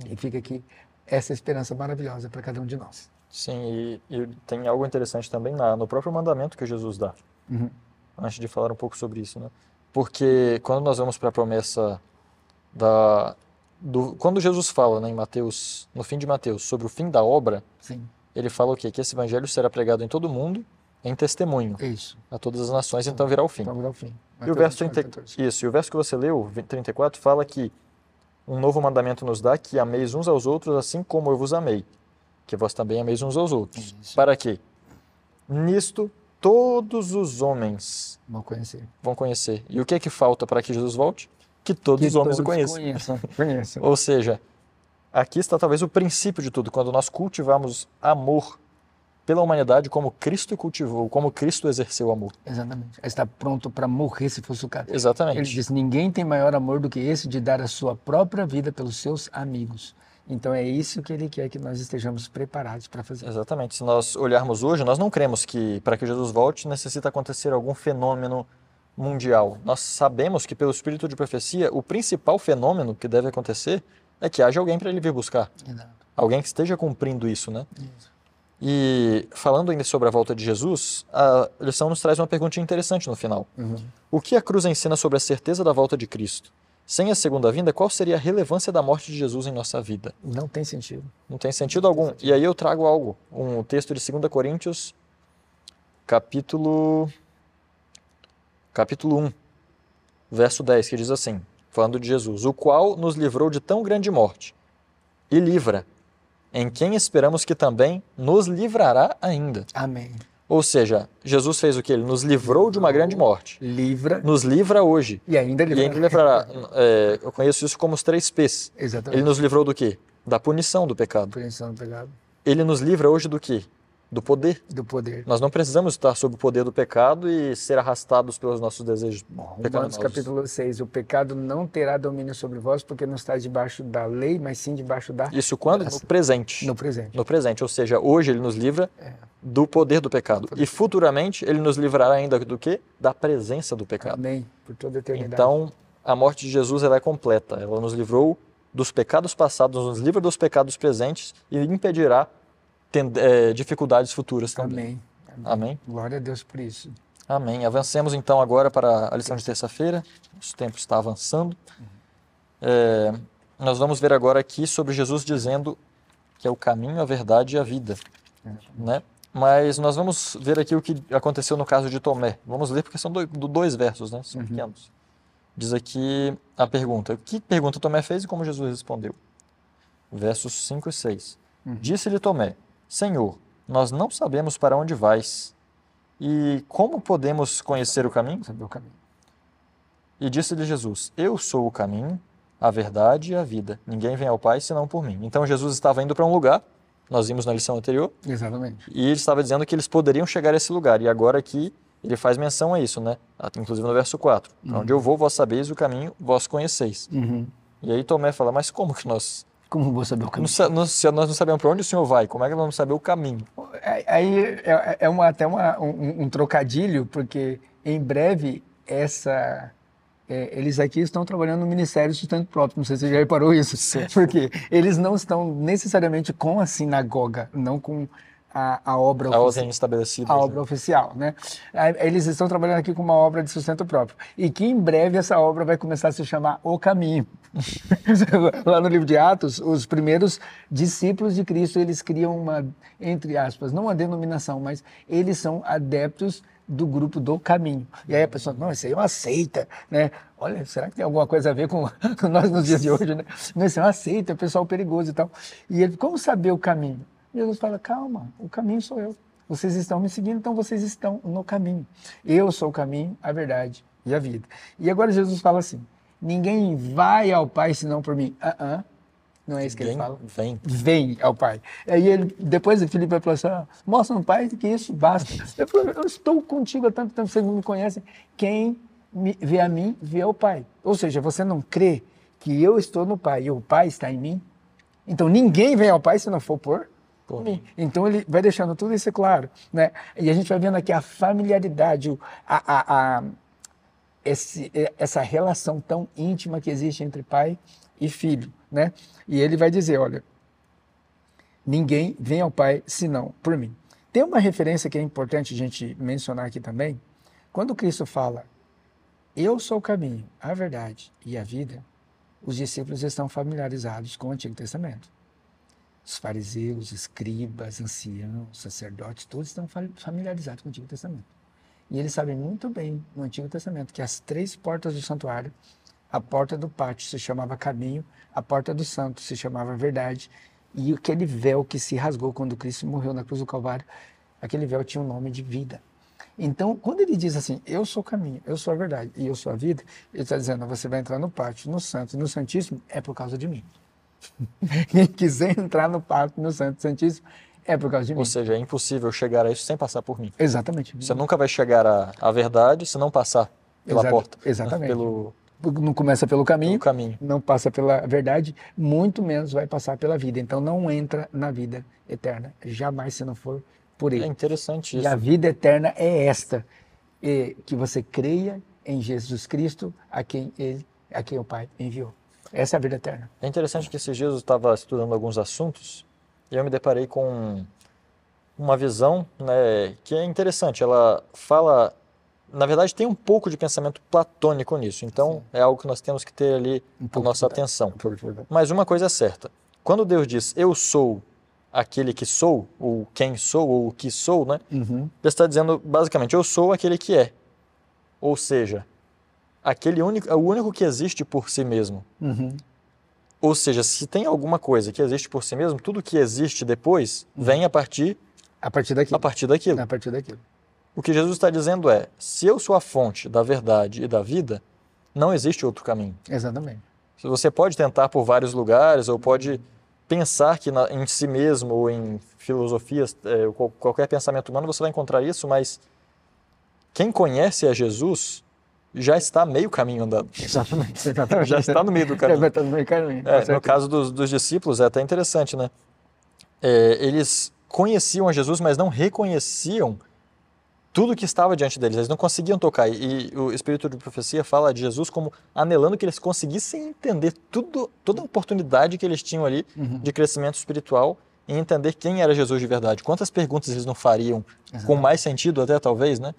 E fica aqui essa esperança maravilhosa para cada um de nós. Sim, e tem algo interessante também no próprio mandamento que Jesus dá. Antes de falar um pouco sobre isso, né? Porque quando nós vamos para a promessa quando Jesus fala, né, no fim de Mateus, sobre o fim da obra, Sim. Ele fala o quê? Que esse evangelho será pregado em todo o mundo, em testemunho a todas as nações, então virá o fim. Então virá o fim. E o verso e o verso que você leu, 34, fala que um novo mandamento nos dá, que ameis uns aos outros assim como eu vos amei, que vós também ameis uns aos outros. Isso. Para quê? Nisto todos os homens vão conhecer. E o que é que falta para que Jesus volte? Que todos os homens o conheçam. Ou seja, aqui está talvez o princípio de tudo, quando nós cultivamos amor pela humanidade como Cristo cultivou, como Cristo exerceu amor. Exatamente. Está pronto para morrer se fosse o caso. Exatamente. Ele diz, ninguém tem maior amor do que esse de dar a sua própria vida pelos seus amigos. Então é isso que ele quer que nós estejamos preparados para fazer. Exatamente. Se nós olharmos hoje, nós não cremos que para que Jesus volte necessita acontecer algum fenômeno mundial. Nós sabemos que pelo espírito de profecia, o principal fenômeno que deve acontecer é que haja alguém para ele vir buscar. Exato. Alguém que esteja cumprindo isso, né? Isso. E falando ainda sobre a volta de Jesus, a lição nos traz uma perguntinha interessante no final. O que a cruz ensina sobre a certeza da volta de Cristo? Sem a segunda vinda, qual seria a relevância da morte de Jesus em nossa vida? Não tem sentido. Não tem sentido algum. E aí eu trago um texto de 2 Coríntios, capítulo 1, verso 10, que diz assim, falando de Jesus, o qual nos livrou de tão grande morte, e livra, em quem esperamos que também nos livrará ainda. Amém. Ou seja, Jesus fez o que? Ele nos livrou de uma grande morte. Nos livra hoje. E ainda livrará. Eu conheço isso como os 3 P's. Exatamente. Ele nos livrou do quê? Da punição do pecado. Punição do pecado. Ele nos livra hoje do quê? do poder. Do poder. Nós não precisamos estar sob o poder do pecado e ser arrastados pelos nossos desejos Romanos pecaminosos. capítulo 6, o pecado não terá domínio sobre vós, porque não está debaixo da lei, mas sim debaixo da Isso quando? No presente. No presente. No presente, ou seja, hoje ele nos livra do poder do pecado. E futuramente ele nos livrará ainda do quê? Da presença do pecado. Amém. Por toda a eternidade. Então, a morte de Jesus ela é completa. Ela nos livrou dos pecados passados, nos livra dos pecados presentes e impedirá dificuldades futuras também. Amém. Amém. Glória a Deus por isso. Amém. Avancemos então agora para a lição de terça-feira. Nosso tempo está avançando. Nós vamos ver agora aqui sobre Jesus dizendo que é o caminho, a verdade e a vida. Né? Mas nós vamos ver aqui o que aconteceu no caso de Tomé. Vamos ler porque são dois versos, né? São pequenos. Diz aqui a pergunta. Que pergunta Tomé fez e como Jesus respondeu? Versos 5 e 6. Disse-lhe Tomé: Senhor, nós não sabemos para onde vais, e como podemos conhecer o caminho? Saber o caminho. E disse-lhe Jesus: Eu sou o caminho, a verdade e a vida. Ninguém vem ao Pai senão por mim. Então Jesus estava indo para um lugar, nós vimos na lição anterior, Exatamente. e ele estava dizendo que eles poderiam chegar a esse lugar. E agora aqui ele faz menção a isso, né? Inclusive no verso 4. Para onde eu vou, vós sabeis o caminho, vós conheceis. E aí Tomé fala: Mas como que nós... Como vou saber o caminho? Se nós não sabemos para onde o Senhor vai, como é que nós vamos saber o caminho? Aí até um trocadilho, porque em breve eles aqui estão trabalhando no Ministério do Sustento Próprio, não sei se você já reparou isso, porque eles não estão necessariamente com a sinagoga, não com a obra oficial. A ordem estabelecida. A obra oficial, né? Eles estão trabalhando aqui com uma obra de sustento próprio. E que em breve essa obra vai começar a se chamar O Caminho. Lá no livro de Atos, os primeiros discípulos de Cristo, eles criam uma, entre aspas, não uma denominação, mas eles são adeptos do grupo do caminho. E aí a pessoa, não, isso aí é uma seita, né? Olha, será que tem alguma coisa a ver com nós nos dias de hoje, né? Não, isso é uma seita, é pessoal perigoso e tal. E ele, como saber o caminho? Jesus fala: calma, o caminho sou eu. Vocês estão me seguindo, então vocês estão no caminho. Eu sou o caminho, a verdade e a vida. E agora Jesus fala assim: ninguém vai ao Pai senão por mim. Não é isso que ele fala? Vem ao Pai. Aí ele, depois Filipe vai falar assim: mostra no Pai que isso basta. Eu estou contigo há tanto tempo, vocês não me conhecem. Quem vê a mim, vê ao Pai. Ou seja, você não crê que eu estou no Pai e o Pai está em mim? Então ninguém vem ao Pai se não for por mim. Então ele vai deixando tudo isso claro, né? E a gente vai vendo aqui a familiaridade, essa relação tão íntima que existe entre pai e filho, né? E ele vai dizer: olha, ninguém vem ao Pai senão por mim. Tem uma referência que é importante a gente mencionar aqui também. Quando Cristo fala: eu sou o caminho, a verdade e a vida, os discípulos estão familiarizados com o Antigo Testamento. Os fariseus, escribas, anciãos, sacerdotes, todos estão familiarizados com o Antigo Testamento. E eles sabem muito bem, no Antigo Testamento, que as 3 portas do santuário, a porta do pátio se chamava caminho, a porta do santo se chamava verdade, e aquele véu que se rasgou quando Cristo morreu na cruz do Calvário, aquele véu tinha o nome de vida. Então, quando ele diz assim: eu sou o caminho, eu sou a verdade e eu sou a vida, ele está dizendo: você vai entrar no pátio, no santo e no santíssimo, é por causa de mim. Quem quiser entrar no pátio, no santo e santíssimo, é por causa de mim. Ou seja, é impossível chegar a isso sem passar por mim. Exatamente. Você nunca vai chegar à verdade se não passar pela porta. Exatamente. Não começa pelo caminho, não passa pela verdade, muito menos vai passar pela vida. Então não entra na vida eterna, jamais, se não for por ele. É interessante isso. E a vida eterna é esta, que você creia em Jesus Cristo, a quem o Pai enviou. Essa é a vida eterna. É interessante que esses dias eu estava estudando alguns assuntos e eu me deparei com uma visão, né, que é interessante. Ela fala, na verdade, tem um pouco de pensamento platônico nisso. Então, é algo que nós temos que ter ali a nossa atenção. Mas uma coisa é certa. Quando Deus diz: eu sou aquele que sou, ou quem sou, ou o que sou, né? Ele está dizendo, basicamente, eu sou aquele que é. Ou seja, o único que existe por si mesmo. Ou seja, se tem alguma coisa que existe por si mesmo, tudo que existe depois vem a partir daquilo. O que Jesus está dizendo é: se eu sou a fonte da verdade e da vida, não existe outro caminho. Exatamente. Você pode tentar por vários lugares, ou pode pensar que em si mesmo ou em filosofias, qualquer pensamento humano você vai encontrar isso, mas quem conhece a Jesus já está meio caminho andando. Exatamente. Já está no meio do caminho. Já está no meio do caminho. No caso dos discípulos é até interessante, né? Eles conheciam a Jesus, mas não reconheciam tudo que estava diante deles. Eles não conseguiam tocar. E o Espírito de Profecia fala de Jesus como anelando que eles conseguissem entender toda a oportunidade que eles tinham ali de crescimento espiritual e entender quem era Jesus de verdade. Quantas perguntas eles não fariam, com mais sentido até talvez, né?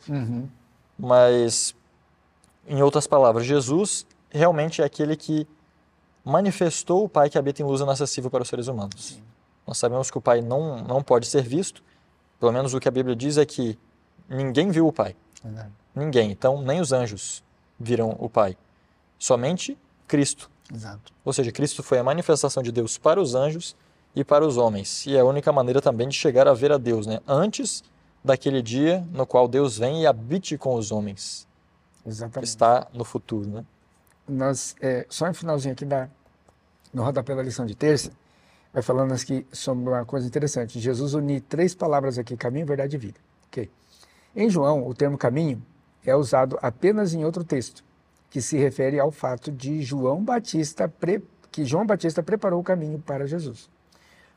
Mas, em outras palavras, Jesus realmente é aquele que manifestou o Pai que habita em luz inacessível para os seres humanos. Sim. Nós sabemos que o Pai não pode ser visto, pelo menos o que a Bíblia diz é que ninguém viu o Pai. Ninguém. Então, nem os anjos viram o Pai. Somente Cristo. Exato. Ou seja, Cristo foi a manifestação de Deus para os anjos e para os homens. E é a única maneira também de chegar a ver a Deus, né? Antes daquele dia no qual Deus vem e habite com os homens. Exatamente. Está no futuro, né? Nós, só um finalzinho aqui no rodapé da lição de terça, vai falando aqui sobre uma coisa interessante. Jesus uniu 3 palavras aqui, caminho, verdade e vida. Okay. Em João, o termo caminho é usado apenas em outro texto, que se refere ao fato de que João Batista preparou o caminho para Jesus.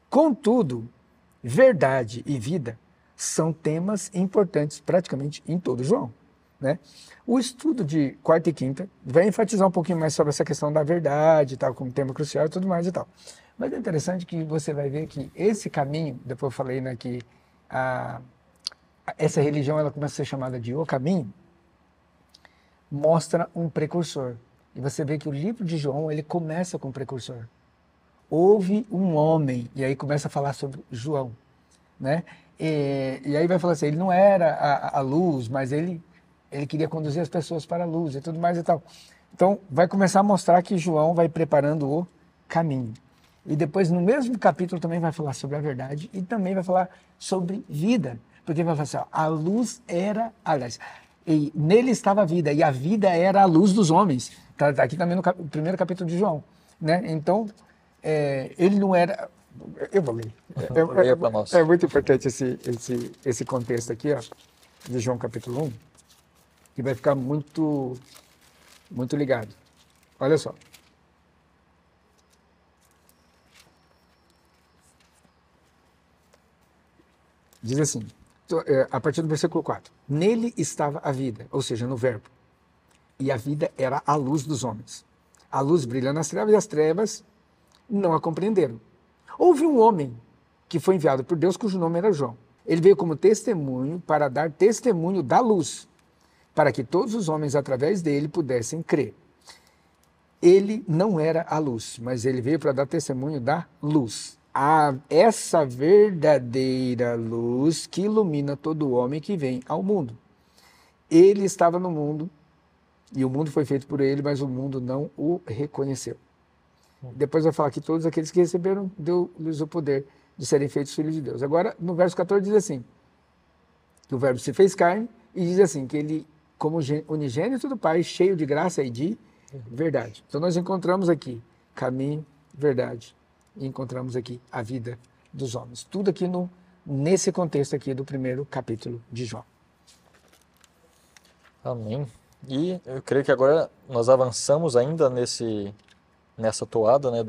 Contudo, verdade e vida são temas importantes praticamente em todo João, né? O estudo de quarta e quinta vai enfatizar um pouquinho mais sobre essa questão da verdade, tal, como tema crucial e tudo mais e tal. Mas é interessante que você vai ver que esse caminho, depois eu falei, né, que essa religião ela começa a ser chamada de o caminho, mostra um precursor. E você vê que o livro de João, ele começa com um precursor. Houve um homem, e aí começa a falar sobre João, né? E aí vai falar assim, ele não era a luz, mas ele queria conduzir as pessoas para a luz e tudo mais e tal. Então, vai começar a mostrar que João vai preparando o caminho. E depois, no mesmo capítulo, também vai falar sobre a verdade e também vai falar sobre vida. Porque vai falar assim, ó, a luz era, aliás, e nele estava a vida, e a vida era a luz dos homens. Tá aqui também no primeiro capítulo de João, né? Então, ele não era... Eu vou ler. É muito importante esse contexto aqui, ó, de João capítulo 1, que vai ficar muito, muito ligado. Olha só. Diz assim, a partir do versículo 4. Nele estava a vida, ou seja, no verbo. E a vida era a luz dos homens. A luz brilha nas trevas e as trevas não a compreenderam. Houve um homem que foi enviado por Deus, cujo nome era João. Ele veio como testemunho para dar testemunho da luz, para que todos os homens através dele pudessem crer. Ele não era a luz, mas ele veio para dar testemunho da luz. Essa verdadeira luz que ilumina todo homem que vem ao mundo. Ele estava no mundo, e o mundo foi feito por ele, mas o mundo não o reconheceu. Depois vai falar que todos aqueles que receberam, deu-lhes o poder de serem feitos filhos de Deus. Agora, no verso 14 diz assim, que o verbo se fez carne, e diz assim, que ele, como unigênito do Pai, cheio de graça e de verdade. Então nós encontramos aqui caminho, verdade, e encontramos aqui a vida dos homens. Tudo aqui nesse contexto aqui do primeiro capítulo de João. Amém. E eu creio que agora nós avançamos ainda nessa toada, né,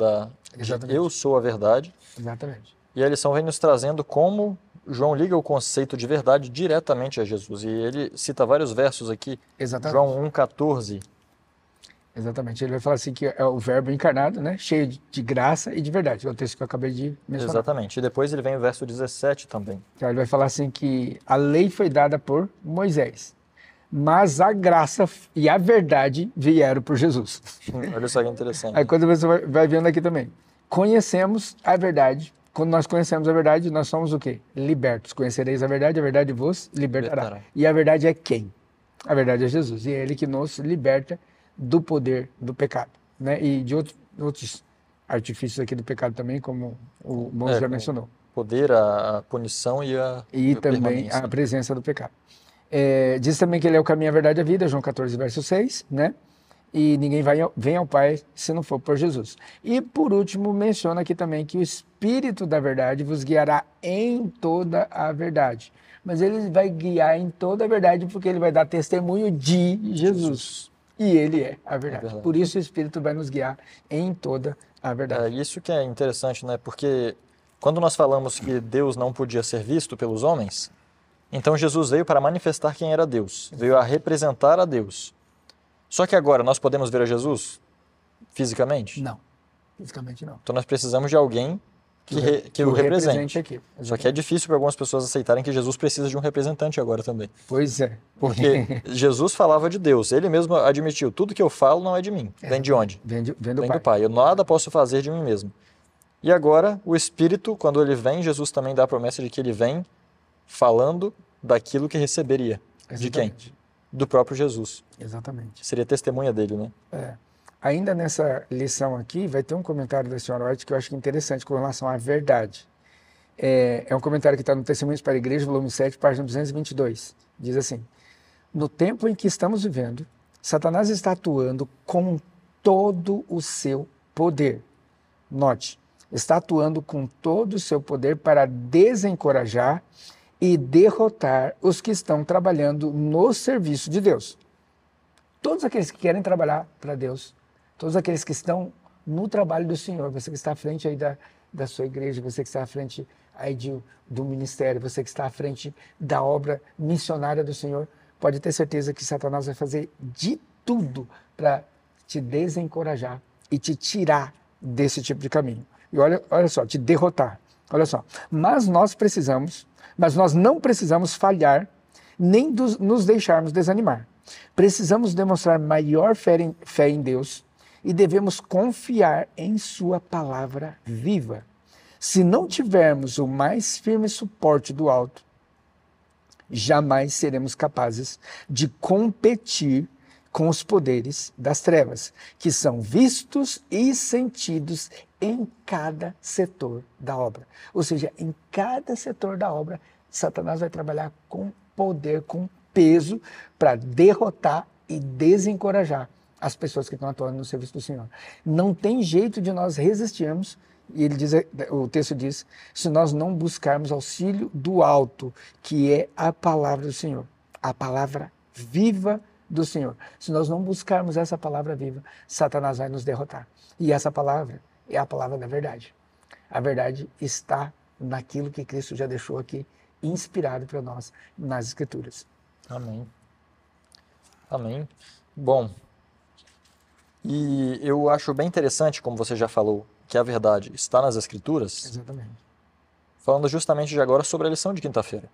de eu sou a verdade. Exatamente. E a lição vem nos trazendo como João liga o conceito de verdade diretamente a Jesus. E ele cita vários versos aqui. Exatamente. João 1,14. Exatamente. Ele vai falar assim que é o verbo encarnado, né, cheio de graça e de verdade. É o texto que eu acabei de mencionar. Exatamente. E depois ele vem o verso 17 também. Então ele vai falar assim que a lei foi dada por Moisés, mas a graça e a verdade vieram por Jesus. Olha só que interessante. Aí quando você vai vendo aqui também, conhecemos a verdade. Quando nós conhecemos a verdade, nós somos o quê? Libertos. Conhecereis a verdade vos libertará. E a verdade é quem? A verdade é Jesus. E é Ele que nos liberta do poder do pecado, né? E de outros artifícios aqui do pecado também, como o Moisés já mencionou. Poder, a punição e também a presença do pecado. Diz também que ele é o caminho, a verdade e a vida, João 14, verso 6, né? e ninguém vem ao Pai se não for por Jesus. E por último, menciona aqui também que o Espírito da verdade vos guiará em toda a verdade. Mas ele vai guiar em toda a verdade porque ele vai dar testemunho de Jesus. E ele é a verdade. Por isso o Espírito vai nos guiar em toda a verdade. Isso que é interessante, né? Porque quando nós falamos que Deus não podia ser visto pelos homens, então Jesus veio para manifestar quem era Deus, veio a representar a Deus. Só que agora nós podemos ver a Jesus fisicamente? Não, fisicamente não. Então nós precisamos de alguém que o represente. Aqui. Só que é difícil para algumas pessoas aceitarem que Jesus precisa de um representante agora também. Pois é. Porque Jesus falava de Deus, ele mesmo admitiu, tudo que eu falo não é de mim. Vem de onde? Vem do do Pai. Eu nada posso fazer de mim mesmo. E agora, o Espírito, quando ele vem, Jesus também dá a promessa de que ele vem falando daquilo que receberia. Exatamente. De quem? Do próprio Jesus. Exatamente. Seria testemunha dele, né? Ainda nessa lição aqui, vai ter um comentário da senhora White que eu acho interessante com relação à verdade. É um comentário que está no Testemunhos para a Igreja, volume 7, página 222. Diz assim: no tempo em que estamos vivendo, Satanás está atuando com todo o seu poder. Note, está atuando com todo o seu poder para desencorajar e derrotar os que estão trabalhando no serviço de Deus. Todos aqueles que querem trabalhar para Deus, todos aqueles que estão no trabalho do Senhor, você que está à frente aí da sua igreja, você que está à frente aí do ministério, você que está à frente da obra missionária do Senhor, pode ter certeza que Satanás vai fazer de tudo para te desencorajar e te tirar desse tipo de caminho. E olha só, te derrotar. Olha só, mas nós não precisamos falhar, nem nos deixarmos desanimar. Precisamos demonstrar maior fé em Deus e devemos confiar em sua palavra viva. Se não tivermos o mais firme suporte do alto, jamais seremos capazes de competir com os poderes das trevas, que são vistos e sentidos em cada setor da obra. Ou seja, em cada setor da obra, Satanás vai trabalhar com poder, com peso, para derrotar e desencorajar as pessoas que estão atuando no serviço do Senhor. Não tem jeito de nós resistirmos, e o texto diz, se nós não buscarmos auxílio do alto, que é a palavra do Senhor, a palavra viva do Senhor. Se nós não buscarmos essa palavra viva, Satanás vai nos derrotar. E essa palavra é a palavra da verdade. A verdade está naquilo que Cristo já deixou aqui, inspirado para nós nas Escrituras. Amém. Amém. Bom, e eu acho bem interessante, como você já falou, que a verdade está nas Escrituras. Exatamente. Falando justamente de agora sobre a lição de quinta-feira.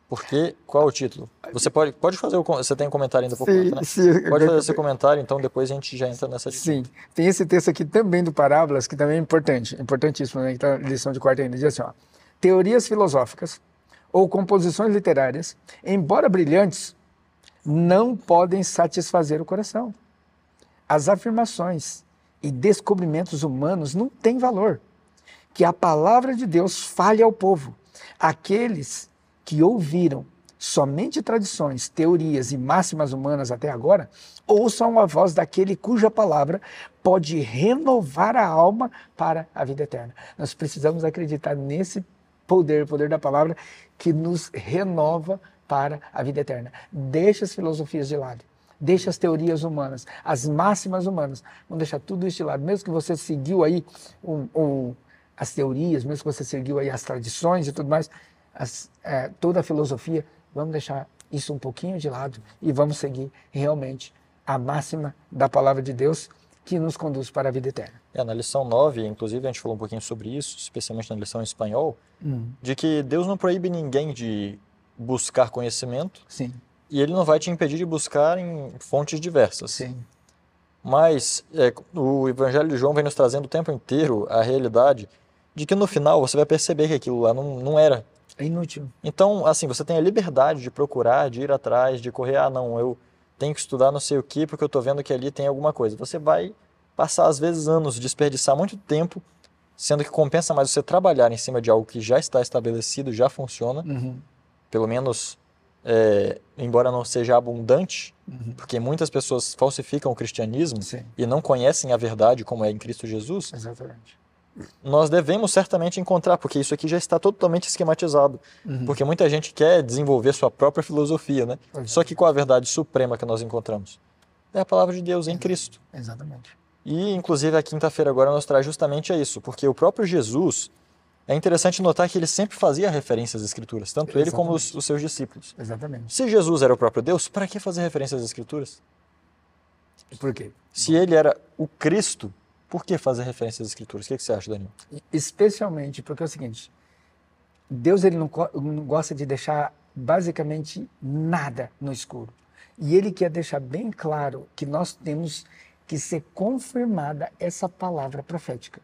Porque, qual é o título? Você pode fazer você tem um comentário ainda por conta, né? Sim, pode fazer esse comentário, então depois a gente já entra nessa lição. Sim, tem esse texto aqui também do Parábolas, que também é importantíssimo, né? Que está na lição de quarta ainda, diz assim, ó, teorias filosóficas ou composições literárias, embora brilhantes, não podem satisfazer o coração. As afirmações e descobrimentos humanos não têm valor. Que a palavra de Deus fale ao povo. Aqueles que ouviram somente tradições, teorias e máximas humanas até agora, ouçam a voz daquele cuja palavra pode renovar a alma para a vida eterna. Nós precisamos acreditar nesse poder, o poder da palavra, que nos renova para a vida eterna. Deixa as filosofias de lado. Deixa as teorias humanas, as máximas humanas. Vamos deixar tudo isso de lado. Mesmo que você seguiu aí as teorias, mesmo que você seguiu aí as tradições e tudo mais, toda a filosofia, vamos deixar isso um pouquinho de lado e vamos seguir realmente a máxima da palavra de Deus que nos conduz para a vida eterna. Na lição 9, inclusive, a gente falou um pouquinho sobre isso, especialmente na lição em espanhol, de que Deus não proíbe ninguém de buscar conhecimento. Sim. E ele não vai te impedir de buscar em fontes diversas. Sim. Mas o Evangelho de João vem nos trazendo o tempo inteiro a realidade de que no final você vai perceber que aquilo lá não era. É inútil. Então, assim, você tem a liberdade de procurar, de ir atrás, de correr, não, eu tenho que estudar não sei o que porque eu estou vendo que ali tem alguma coisa. Você vai passar, às vezes, anos, desperdiçar muito tempo, sendo que compensa mais você trabalhar em cima de algo que já está estabelecido, já funciona, pelo menos embora não seja abundante, porque muitas pessoas falsificam o cristianismo Sim. e não conhecem a verdade como é em Cristo Jesus, Exatamente. nós devemos certamente encontrar, porque isso aqui já está totalmente esquematizado. Porque muita gente quer desenvolver sua própria filosofia, né? Só que qual a verdade suprema que nós encontramos? É a palavra de Deus em Cristo. Exatamente. E, inclusive, a quinta-feira agora nos traz justamente a isso, porque o próprio Jesus, é interessante notar que ele sempre fazia referência às Escrituras, tanto ele como os seus discípulos. Exatamente. Se Jesus era o próprio Deus, para que fazer referência às Escrituras? Por quê? Se ele era o Cristo, por que fazer referência às Escrituras? O que você acha, Daniel? Especialmente porque é o seguinte, Deus ele não gosta de deixar basicamente nada no escuro. E ele quer deixar bem claro que nós temos que ser confirmada essa palavra profética.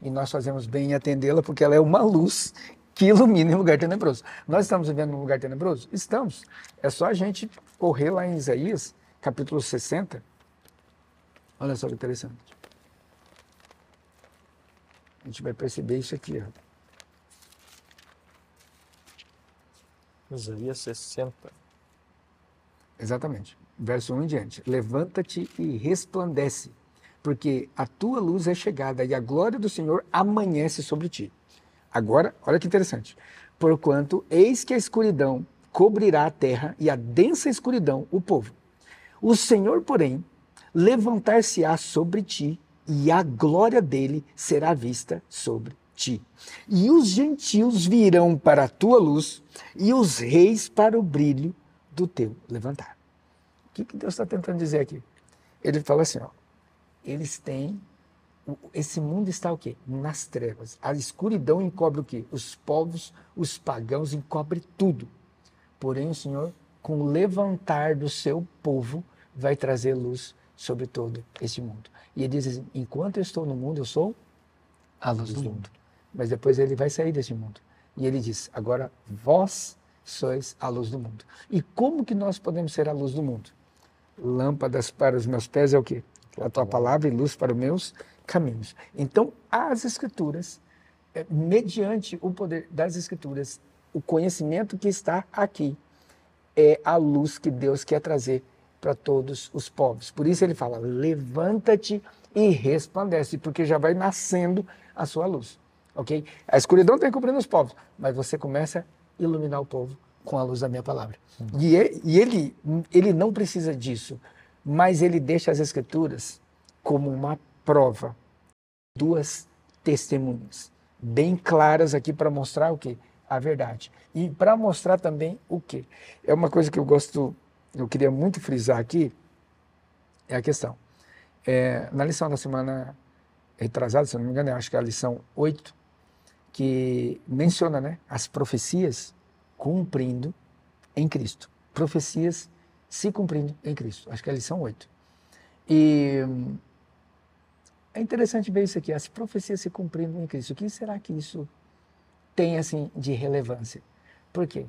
E nós fazemos bem em atendê-la porque ela é uma luz que ilumina em lugar tenebroso. Nós estamos vivendo num lugar tenebroso? Estamos. É só a gente correr lá em Isaías, capítulo 60. Olha só que interessante. A gente vai perceber isso aqui. Ó. Isaías 60. Exatamente. Verso 1 em diante. Levanta-te e resplandece, porque a tua luz é chegada e a glória do Senhor amanhece sobre ti. Agora, olha que interessante. Porquanto eis que a escuridão cobrirá a terra e a densa escuridão o povo. O Senhor, porém, levantar-se-á sobre ti e a glória dele será vista sobre ti. E os gentios virão para a tua luz e os reis para o brilho do teu levantar. O que Deus está tentando dizer aqui? Ele fala assim, ó, eles têm, esse mundo está o quê? Nas trevas. A escuridão encobre o quê? Os povos, os pagãos, encobre tudo. Porém o Senhor, com o levantar do seu povo, vai trazer luz sobre todo este mundo. E ele diz assim, enquanto eu estou no mundo, eu sou a luz do mundo. Mas depois ele vai sair desse mundo. E ele diz, agora vós sois a luz do mundo. E como que nós podemos ser a luz do mundo? Lâmpadas para os meus pés é o quê? A tua palavra e luz para os meus caminhos. Então, as Escrituras, mediante o poder das Escrituras, o conhecimento que está aqui, é a luz que Deus quer trazer para todos os povos. Por isso ele fala, levanta-te e resplandece, porque já vai nascendo a sua luz. Ok? A escuridão está encobrindo os povos, mas você começa a iluminar o povo com a luz da minha palavra. E ele não precisa disso, mas ele deixa as Escrituras como uma prova, duas testemunhas, bem claras aqui para mostrar o quê? A verdade. E para mostrar também o quê? É uma coisa que eu queria muito frisar aqui, é a questão. Na lição da semana retrasada, se eu não me engano, eu acho que é a lição 8, que menciona, né, as profecias cumprindo em Cristo. Profecias se cumprindo em Cristo. Acho que é a lição 8. E é interessante ver isso aqui, as profecias se cumprindo em Cristo. O que será que isso tem, assim, de relevância? Por quê?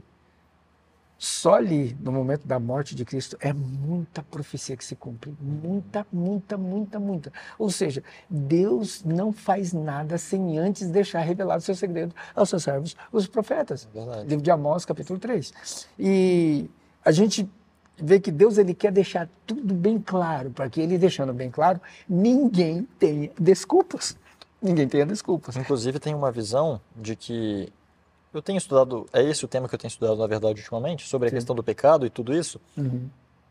Só ali, no momento da morte de Cristo, é muita profecia que se cumpre. Muita, muita, muita, muita. Ou seja, Deus não faz nada sem antes deixar revelado o seu segredo aos seus servos, os profetas. Verdade. Livro de Amós, capítulo 3. E a gente vê que Deus ele quer deixar tudo bem claro, para que ele deixando bem claro, ninguém tenha desculpas. Ninguém tenha desculpas. Inclusive tem uma visão de que eu tenho estudado, é esse o tema que eu tenho estudado na verdade ultimamente, sobre a questão do pecado e tudo isso.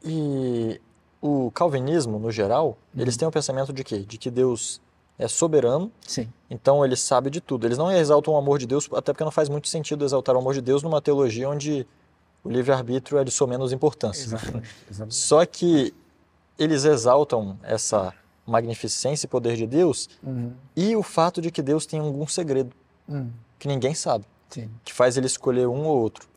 E o calvinismo, no geral, eles têm o pensamento de quê? De que Deus é soberano, Sim. então ele sabe de tudo. Eles não exaltam o amor de Deus, até porque não faz muito sentido exaltar o amor de Deus numa teologia onde o livre-arbítrio é de sua menos importância. Exatamente. Só que eles exaltam essa magnificência e poder de Deus e o fato de que Deus tem algum segredo que ninguém sabe, Sim. que faz ele escolher um ou outro.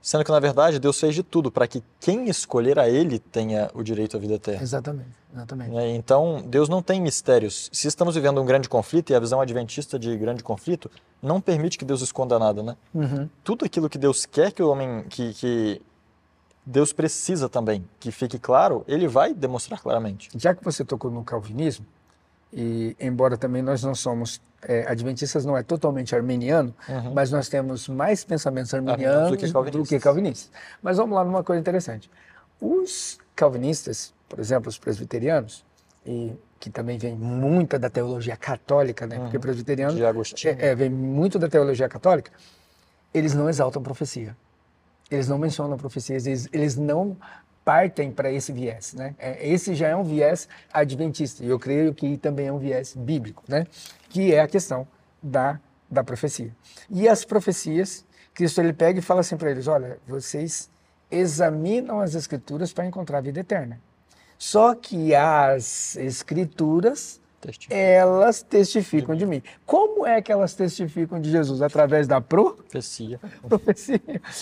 Sendo que, na verdade, Deus fez de tudo para que quem escolher a ele tenha o direito à vida eterna. Exatamente. Exatamente. Então, Deus não tem mistérios. Se estamos vivendo um grande conflito, e a visão adventista de grande conflito não permite que Deus esconda nada, né? Tudo aquilo que Deus quer que o homem, que Deus precisa também que fique claro, ele vai demonstrar claramente. Já que você tocou no calvinismo, E embora também nós não somos adventistas, não é totalmente arminiano, mas nós temos mais pensamentos arminianos do que calvinistas. Mas vamos lá numa coisa interessante. Os calvinistas, por exemplo, os presbiterianos, e que também vem muito da teologia católica, né? Porque presbiteriano de Agostinho. Vem muito da teologia católica, eles não exaltam profecia. Eles não mencionam profecias, eles não partem para esse viés, né? Esse já é um viés adventista, e eu creio que também é um viés bíblico, né? Que é a questão da profecia. E as profecias, Cristo ele pega e fala assim para eles, olha, vocês examinam as escrituras para encontrar a vida eterna. Só que as escrituras, elas testificam de mim. Como é que elas testificam de Jesus? Através da profecia.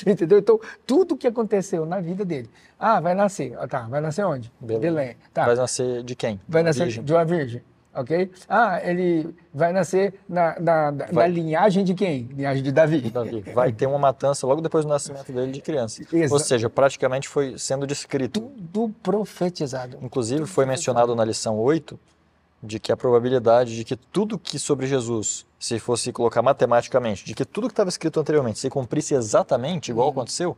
Entendeu? Então, tudo que aconteceu na vida dele. Ah, vai nascer. Tá, vai nascer onde? Belém. Tá. Vai nascer de quem? Vai nascer de uma virgem. Ok? Ah, ele vai nascer na linhagem de quem? Linhagem de Davi. Vai ter uma matança logo depois do nascimento dele de criança. Exato. Ou seja, praticamente foi sendo descrito. Tudo profetizado. Inclusive, foi mencionado na lição 8 de que a probabilidade de que tudo que sobre Jesus, se fosse colocar matematicamente, de que tudo que estava escrito anteriormente se cumprisse exatamente igual aconteceu,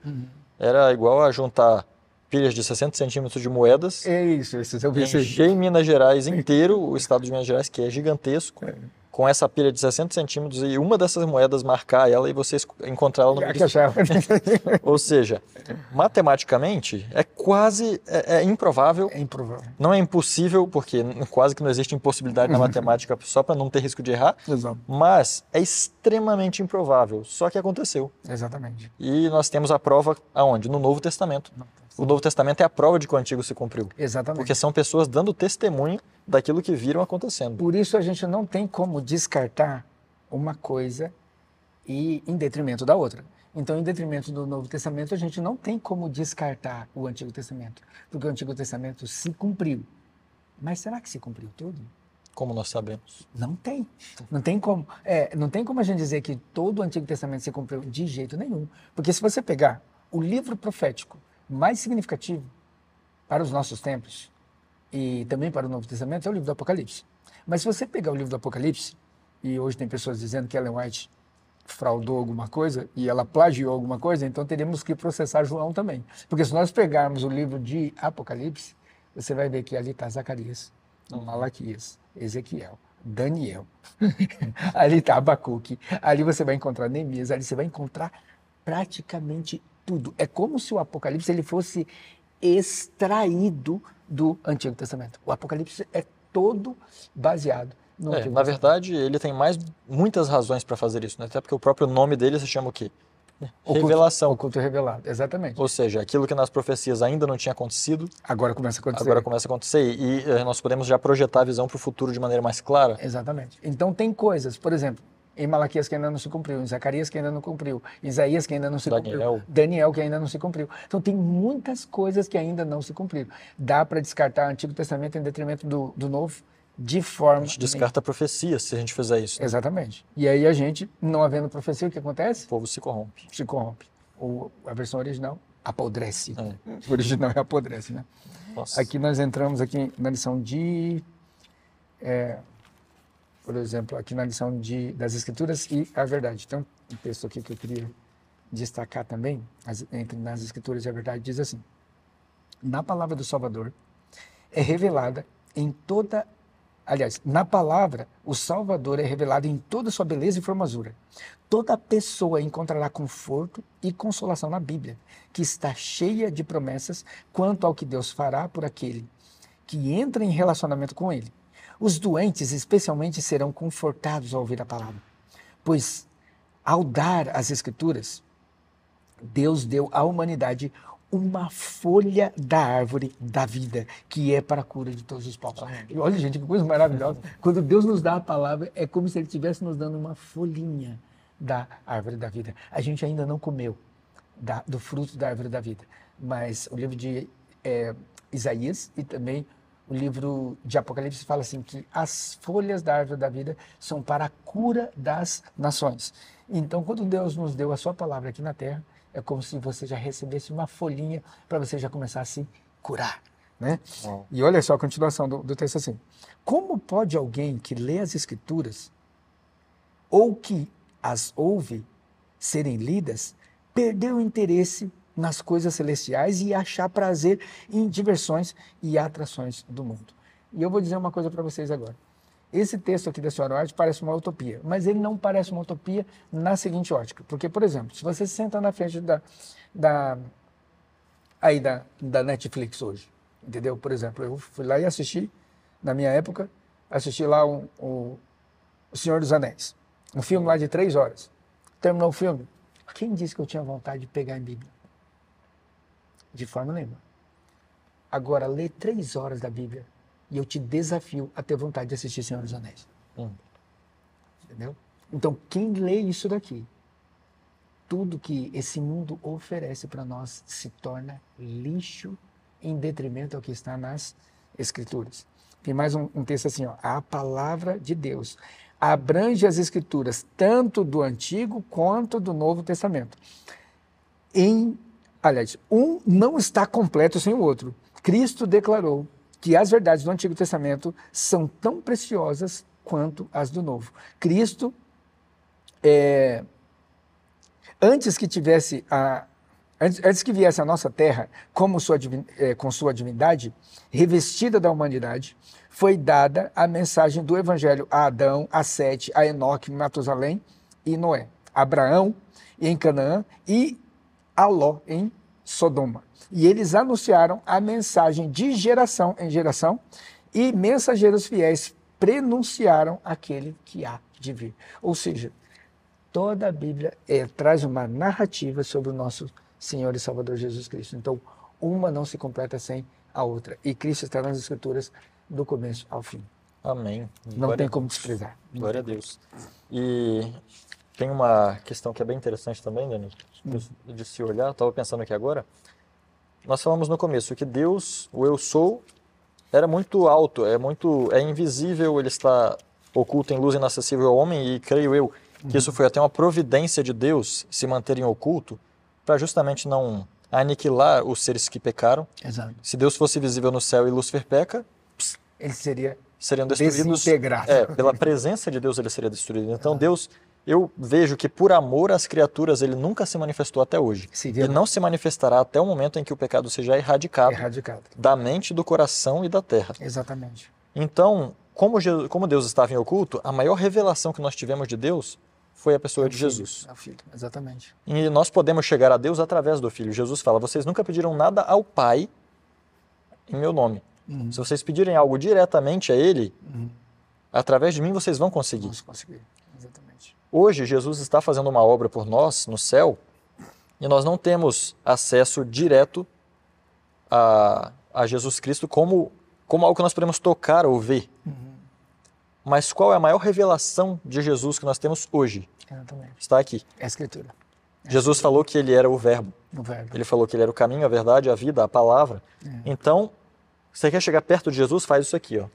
era igual a juntar pilhas de 60 centímetros de moedas. É isso eu vi. Encher em Minas Gerais inteiro, o estado de Minas Gerais, que é gigantesco, com essa pilha de 60 centímetros e uma dessas moedas marcar ela e você encontrar ela no meio. Ou seja, matematicamente é quase improvável. É improvável. Não é impossível, porque quase que não existe impossibilidade na matemática só para não ter risco de errar. Exato. Mas é extremamente improvável. Só que aconteceu. Exatamente. E nós temos a prova aonde? No Novo Testamento. O Novo Testamento é a prova de que o Antigo se cumpriu. Exatamente. Porque são pessoas dando testemunho daquilo que viram acontecendo. Por isso a gente não tem como descartar uma coisa em detrimento da outra. Então, em detrimento do Novo Testamento, a gente não tem como descartar o Antigo Testamento. Porque o Antigo Testamento se cumpriu. Mas será que se cumpriu tudo? Como nós sabemos. Não tem. Não tem como. Não tem como a gente dizer que todo o Antigo Testamento se cumpriu de jeito nenhum. Porque se você pegar o livro profético mais significativo para os nossos tempos e também para o Novo Testamento é o livro do Apocalipse. Mas se você pegar o livro do Apocalipse, e hoje tem pessoas dizendo que Ellen White fraudou alguma coisa e ela plagiou alguma coisa, então teríamos que processar João também. Porque se nós pegarmos o livro de Apocalipse, você vai ver que ali está Zacarias, Malaquias, Ezequiel, Daniel, ali está Abacuque, ali você vai encontrar Neemias, ali você vai encontrar praticamente tudo. É como se o Apocalipse ele fosse extraído do Antigo Testamento. O Apocalipse é todo baseado no Antigo Na Testamento. verdade, ele tem muitas razões para fazer isso, né? Até porque o próprio nome dele se chama o quê? Revelação. O culto revelado, exatamente. Ou seja, aquilo que nas profecias ainda não tinha acontecido, Agora começa a acontecer. agora começa a acontecer. E nós podemos já projetar a visão para o futuro de maneira mais clara. Exatamente. Então tem coisas, por exemplo, em Malaquias que ainda não se cumpriu, em Zacarias que ainda não cumpriu, Isaías que ainda não se cumpriu, Daniel que ainda não se cumpriu. Então tem muitas coisas que ainda não se cumpriram. Dá para descartar o Antigo Testamento em detrimento do Novo de forma... A gente descarta a profecia se a gente fizer isso. Né? Exatamente. E aí a gente, não havendo profecia, o que acontece? O povo se corrompe. Se corrompe. Ou a versão original, apodrece. O original é apodrece, né? Nossa. Aqui nós entramos aqui na lição de... por exemplo, aqui na lição das Escrituras e a Verdade. Então, um texto aqui que eu queria destacar também, nas Escrituras e a Verdade, diz assim: na palavra do Salvador é revelada em toda... Aliás, na palavra, o Salvador é revelado em toda sua beleza e formosura. Toda pessoa encontrará conforto e consolação na Bíblia, que está cheia de promessas quanto ao que Deus fará por aquele que entra em relacionamento com Ele. Os doentes, especialmente, serão confortados ao ouvir a palavra, pois, ao dar as Escrituras, Deus deu à humanidade uma folha da árvore da vida, que é para a cura de todos os povos. E olha, gente, que coisa maravilhosa. Quando Deus nos dá a palavra, é como se Ele estivesse nos dando uma folhinha da árvore da vida. A gente ainda não comeu do fruto da árvore da vida, mas o livro de Isaías e também o livro de Apocalipse fala assim que as folhas da árvore da vida são para a cura das nações. Então, quando Deus nos deu a sua palavra aqui na terra, é como se você já recebesse uma folhinha para você já começar a se curar. né? Uau. E olha só a continuação do texto assim. Como pode alguém que lê as Escrituras ou que as ouve serem lidas perder o interesse nas coisas celestiais e achar prazer em diversões e atrações do mundo? E eu vou dizer uma coisa para vocês agora. Esse texto aqui da Senhora White parece uma utopia, mas ele não parece uma utopia na seguinte ótica. Porque, por exemplo, se você se senta na frente da Netflix hoje, entendeu? Por exemplo, eu fui lá e assisti, na minha época, assisti lá o Senhor dos Anéis, um filme lá de 3 horas. Terminou o filme, quem disse que eu tinha vontade de pegar em Bíblia? De forma nenhuma. Agora, ler 3 horas da Bíblia, e eu te desafio a ter vontade de assistir Senhor dos Anéis. Entendeu? Então, quem lê isso daqui, tudo que esse mundo oferece para nós se torna lixo em detrimento ao que está nas Escrituras. Tem mais um texto assim, ó. A palavra de Deus abrange as Escrituras tanto do Antigo quanto do Novo Testamento. Aliás, um não está completo sem o outro. Cristo declarou que as verdades do Antigo Testamento são tão preciosas quanto as do Novo. Cristo, antes que viesse à nossa terra com sua divindade, revestida da humanidade, foi dada a mensagem do Evangelho a Adão, a Sete, a Enoque, Matusalém e Noé, Abraão em Canaã e a Ló em Sodoma. E eles anunciaram a mensagem de geração em geração e mensageiros fiéis prenunciaram aquele que há de vir. Ou seja, toda a Bíblia traz uma narrativa sobre o nosso Senhor e Salvador Jesus Cristo. Então, uma não se completa sem a outra. E Cristo está nas Escrituras do começo ao fim. Amém. Não tem como desprezar. Glória a Deus. E tem uma questão que é bem interessante também, Dani, de se olhar. Estava pensando aqui agora. Nós falamos no começo que Deus, o Eu Sou, era muito alto, é invisível, ele está oculto em luz inacessível ao homem, e creio eu que isso foi até uma providência de Deus se manterem oculto, para justamente não aniquilar os seres que pecaram. Exato. Se Deus fosse visível no céu e Lúcifer peca, ele seriam destruídos. Desintegrado. Pela presença de Deus ele seria destruído. Então Deus, eu vejo que por amor às criaturas ele nunca se manifestou até hoje. E não se manifestará até o momento em que o pecado seja erradicado. Da mente, do coração e da terra. Exatamente. Então, como Deus estava em oculto, a maior revelação que nós tivemos de Deus foi a pessoa de Jesus. É o Filho, exatamente. E nós podemos chegar a Deus através do Filho. Jesus fala, vocês nunca pediram nada ao Pai em meu nome. Se vocês pedirem algo diretamente a Ele, através de mim vocês vão conseguir. Vamos conseguir, exatamente. Hoje, Jesus está fazendo uma obra por nós no céu e nós não temos acesso direto a Jesus Cristo como algo que nós podemos tocar ou ver. Mas qual é a maior revelação de Jesus que nós temos hoje? Exatamente. Está aqui. É a Escritura. Jesus falou que ele era o Verbo. O Verbo. Ele falou que ele era o caminho, a verdade, a vida, a palavra. Então, você quer chegar perto de Jesus, faz isso aqui, ó.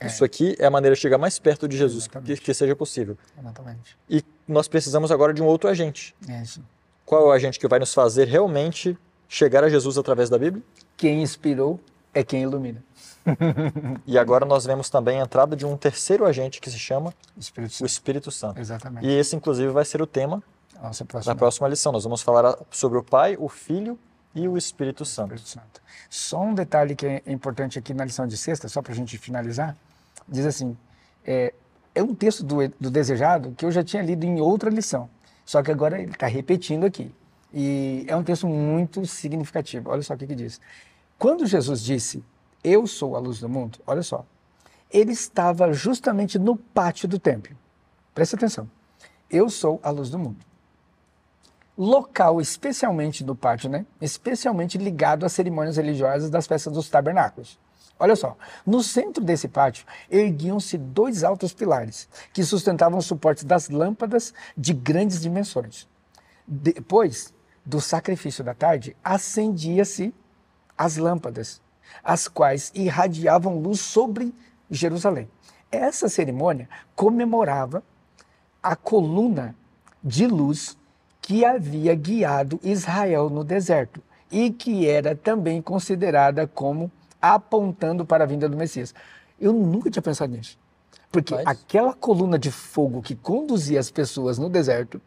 Isso aqui é a maneira de chegar mais perto de Jesus que seja possível. Exatamente. E nós precisamos agora de um outro agente. É isso. Qual é o agente que vai nos fazer realmente chegar a Jesus através da Bíblia? Quem inspirou é quem ilumina. E agora nós vemos também a entrada de um terceiro agente que se chama o Espírito Santo. Exatamente. E esse, inclusive, vai ser o tema da próxima lição. Nós vamos falar sobre o Pai, o Filho e o Espírito Santo. Só um detalhe que é importante aqui na lição de sexta, só para a gente finalizar, diz assim, é um texto do Desejado que eu já tinha lido em outra lição, só que agora ele está repetindo aqui. E é um texto muito significativo. Olha só o que diz. Quando Jesus disse, eu sou a luz do mundo, olha só, ele estava justamente no pátio do templo. Presta atenção. Eu sou a luz do mundo. Local especialmente no pátio, né? Especialmente ligado às cerimônias religiosas das festas dos tabernáculos. Olha só, no centro desse pátio erguiam-se 2 altos pilares que sustentavam os suportes das lâmpadas de grandes dimensões. Depois do sacrifício da tarde, acendia-se as lâmpadas, as quais irradiavam luz sobre Jerusalém. Essa cerimônia comemorava a coluna de luz que havia guiado Israel no deserto e que era também considerada como apontando para a vinda do Messias. Eu nunca tinha pensado nisso. Porque aquela coluna de fogo que conduzia as pessoas no deserto,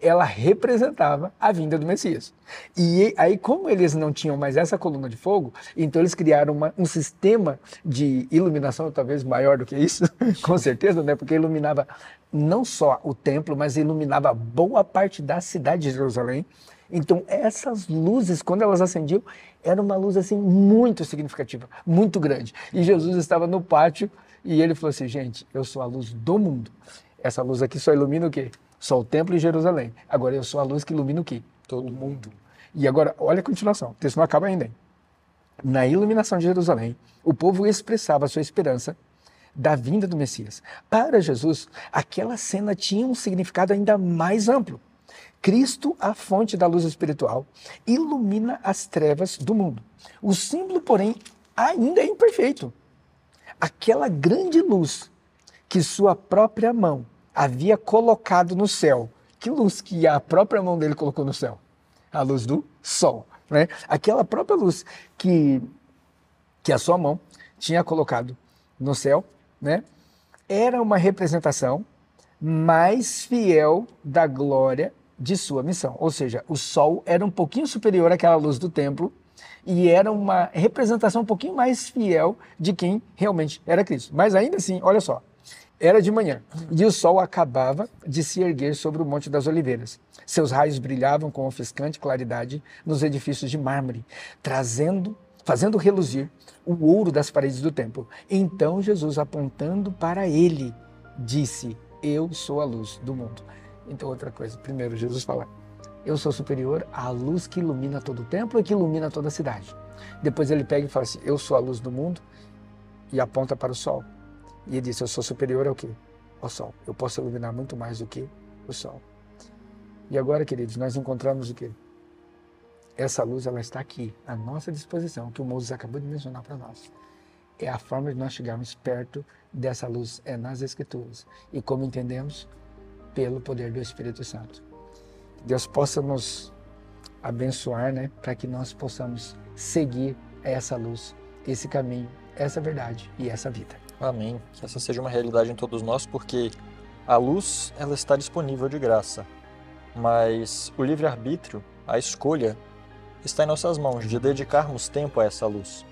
ela representava a vinda do Messias. E aí, como eles não tinham mais essa coluna de fogo, então eles criaram um sistema de iluminação talvez maior do que isso, com certeza, né? Porque iluminava não só o templo, mas iluminava boa parte da cidade de Jerusalém. Então essas luzes, quando elas acendiam, era uma luz assim muito significativa, muito grande. E Jesus estava no pátio e ele falou assim, gente, eu sou a luz do mundo. Essa luz aqui só ilumina o quê? Só o templo e Jerusalém. Agora eu sou a luz que ilumina o quê? Todo mundo. E agora, olha a continuação, o texto não acaba ainda, hein? Na iluminação de Jerusalém, o povo expressava a sua esperança da vinda do Messias. Para Jesus, aquela cena tinha um significado ainda mais amplo. Cristo, a fonte da luz espiritual, ilumina as trevas do mundo. O símbolo, porém, ainda é imperfeito. Aquela grande luz que sua própria mão havia colocado no céu. Que luz que a própria mão dele colocou no céu? A luz do sol, né? Aquela própria luz que a sua mão tinha colocado no céu, né? Era uma representação mais fiel da glória de sua missão. Ou seja, o sol era um pouquinho superior àquela luz do templo e era uma representação um pouquinho mais fiel de quem realmente era Cristo. Mas ainda assim, olha só, era de manhã e o sol acabava de se erguer sobre o Monte das Oliveiras. Seus raios brilhavam com ofuscante claridade nos edifícios de mármore, fazendo reluzir o ouro das paredes do templo. Então Jesus, apontando para ele, disse, eu sou a luz do mundo. Então outra coisa, primeiro Jesus fala, eu sou superior à luz que ilumina todo o templo e que ilumina toda a cidade. Depois ele pega e fala assim, eu sou a luz do mundo e aponta para o sol. E ele disse, eu sou superior ao quê? Ao sol. Eu posso iluminar muito mais do que o sol. E agora, queridos, nós encontramos o quê? Essa luz, ela está aqui, à nossa disposição, que o Moses acabou de mencionar para nós. É a forma de nós chegarmos perto dessa luz, é nas Escrituras. E como entendemos? Pelo poder do Espírito Santo. Deus possa nos abençoar, né? Para que nós possamos seguir essa luz, esse caminho, essa verdade e essa vida. Amém. Que essa seja uma realidade em todos nós, porque a luz, ela está disponível de graça. Mas o livre-arbítrio, a escolha, está em nossas mãos, de dedicarmos tempo a essa luz.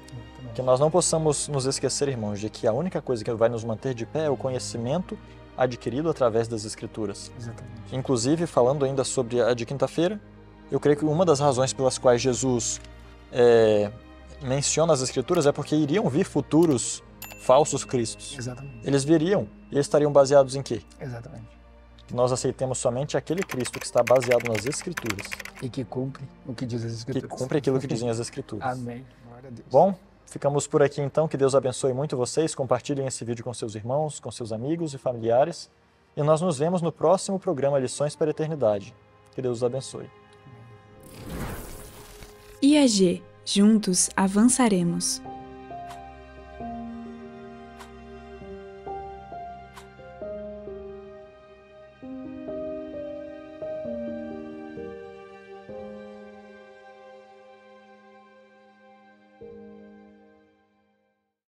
Que nós não possamos nos esquecer, irmãos, de que a única coisa que vai nos manter de pé é o conhecimento adquirido através das Escrituras. Exatamente. Inclusive, falando ainda sobre a de quinta-feira, eu creio que uma das razões pelas quais Jesus menciona as Escrituras é porque iriam vir futuros falsos cristos. Exatamente. Eles viriam e estariam baseados em quê? Exatamente. Que nós aceitemos somente aquele Cristo que está baseado nas Escrituras. E que cumpre o que diz as Escrituras. Que cumpre aquilo que dizem as Escrituras. Amém. Glória a Deus. Bom, ficamos por aqui então. Que Deus abençoe muito vocês. Compartilhem esse vídeo com seus irmãos, com seus amigos e familiares. E nós nos vemos no próximo programa Lições para a Eternidade. Que Deus os abençoe. IAG. Juntos avançaremos.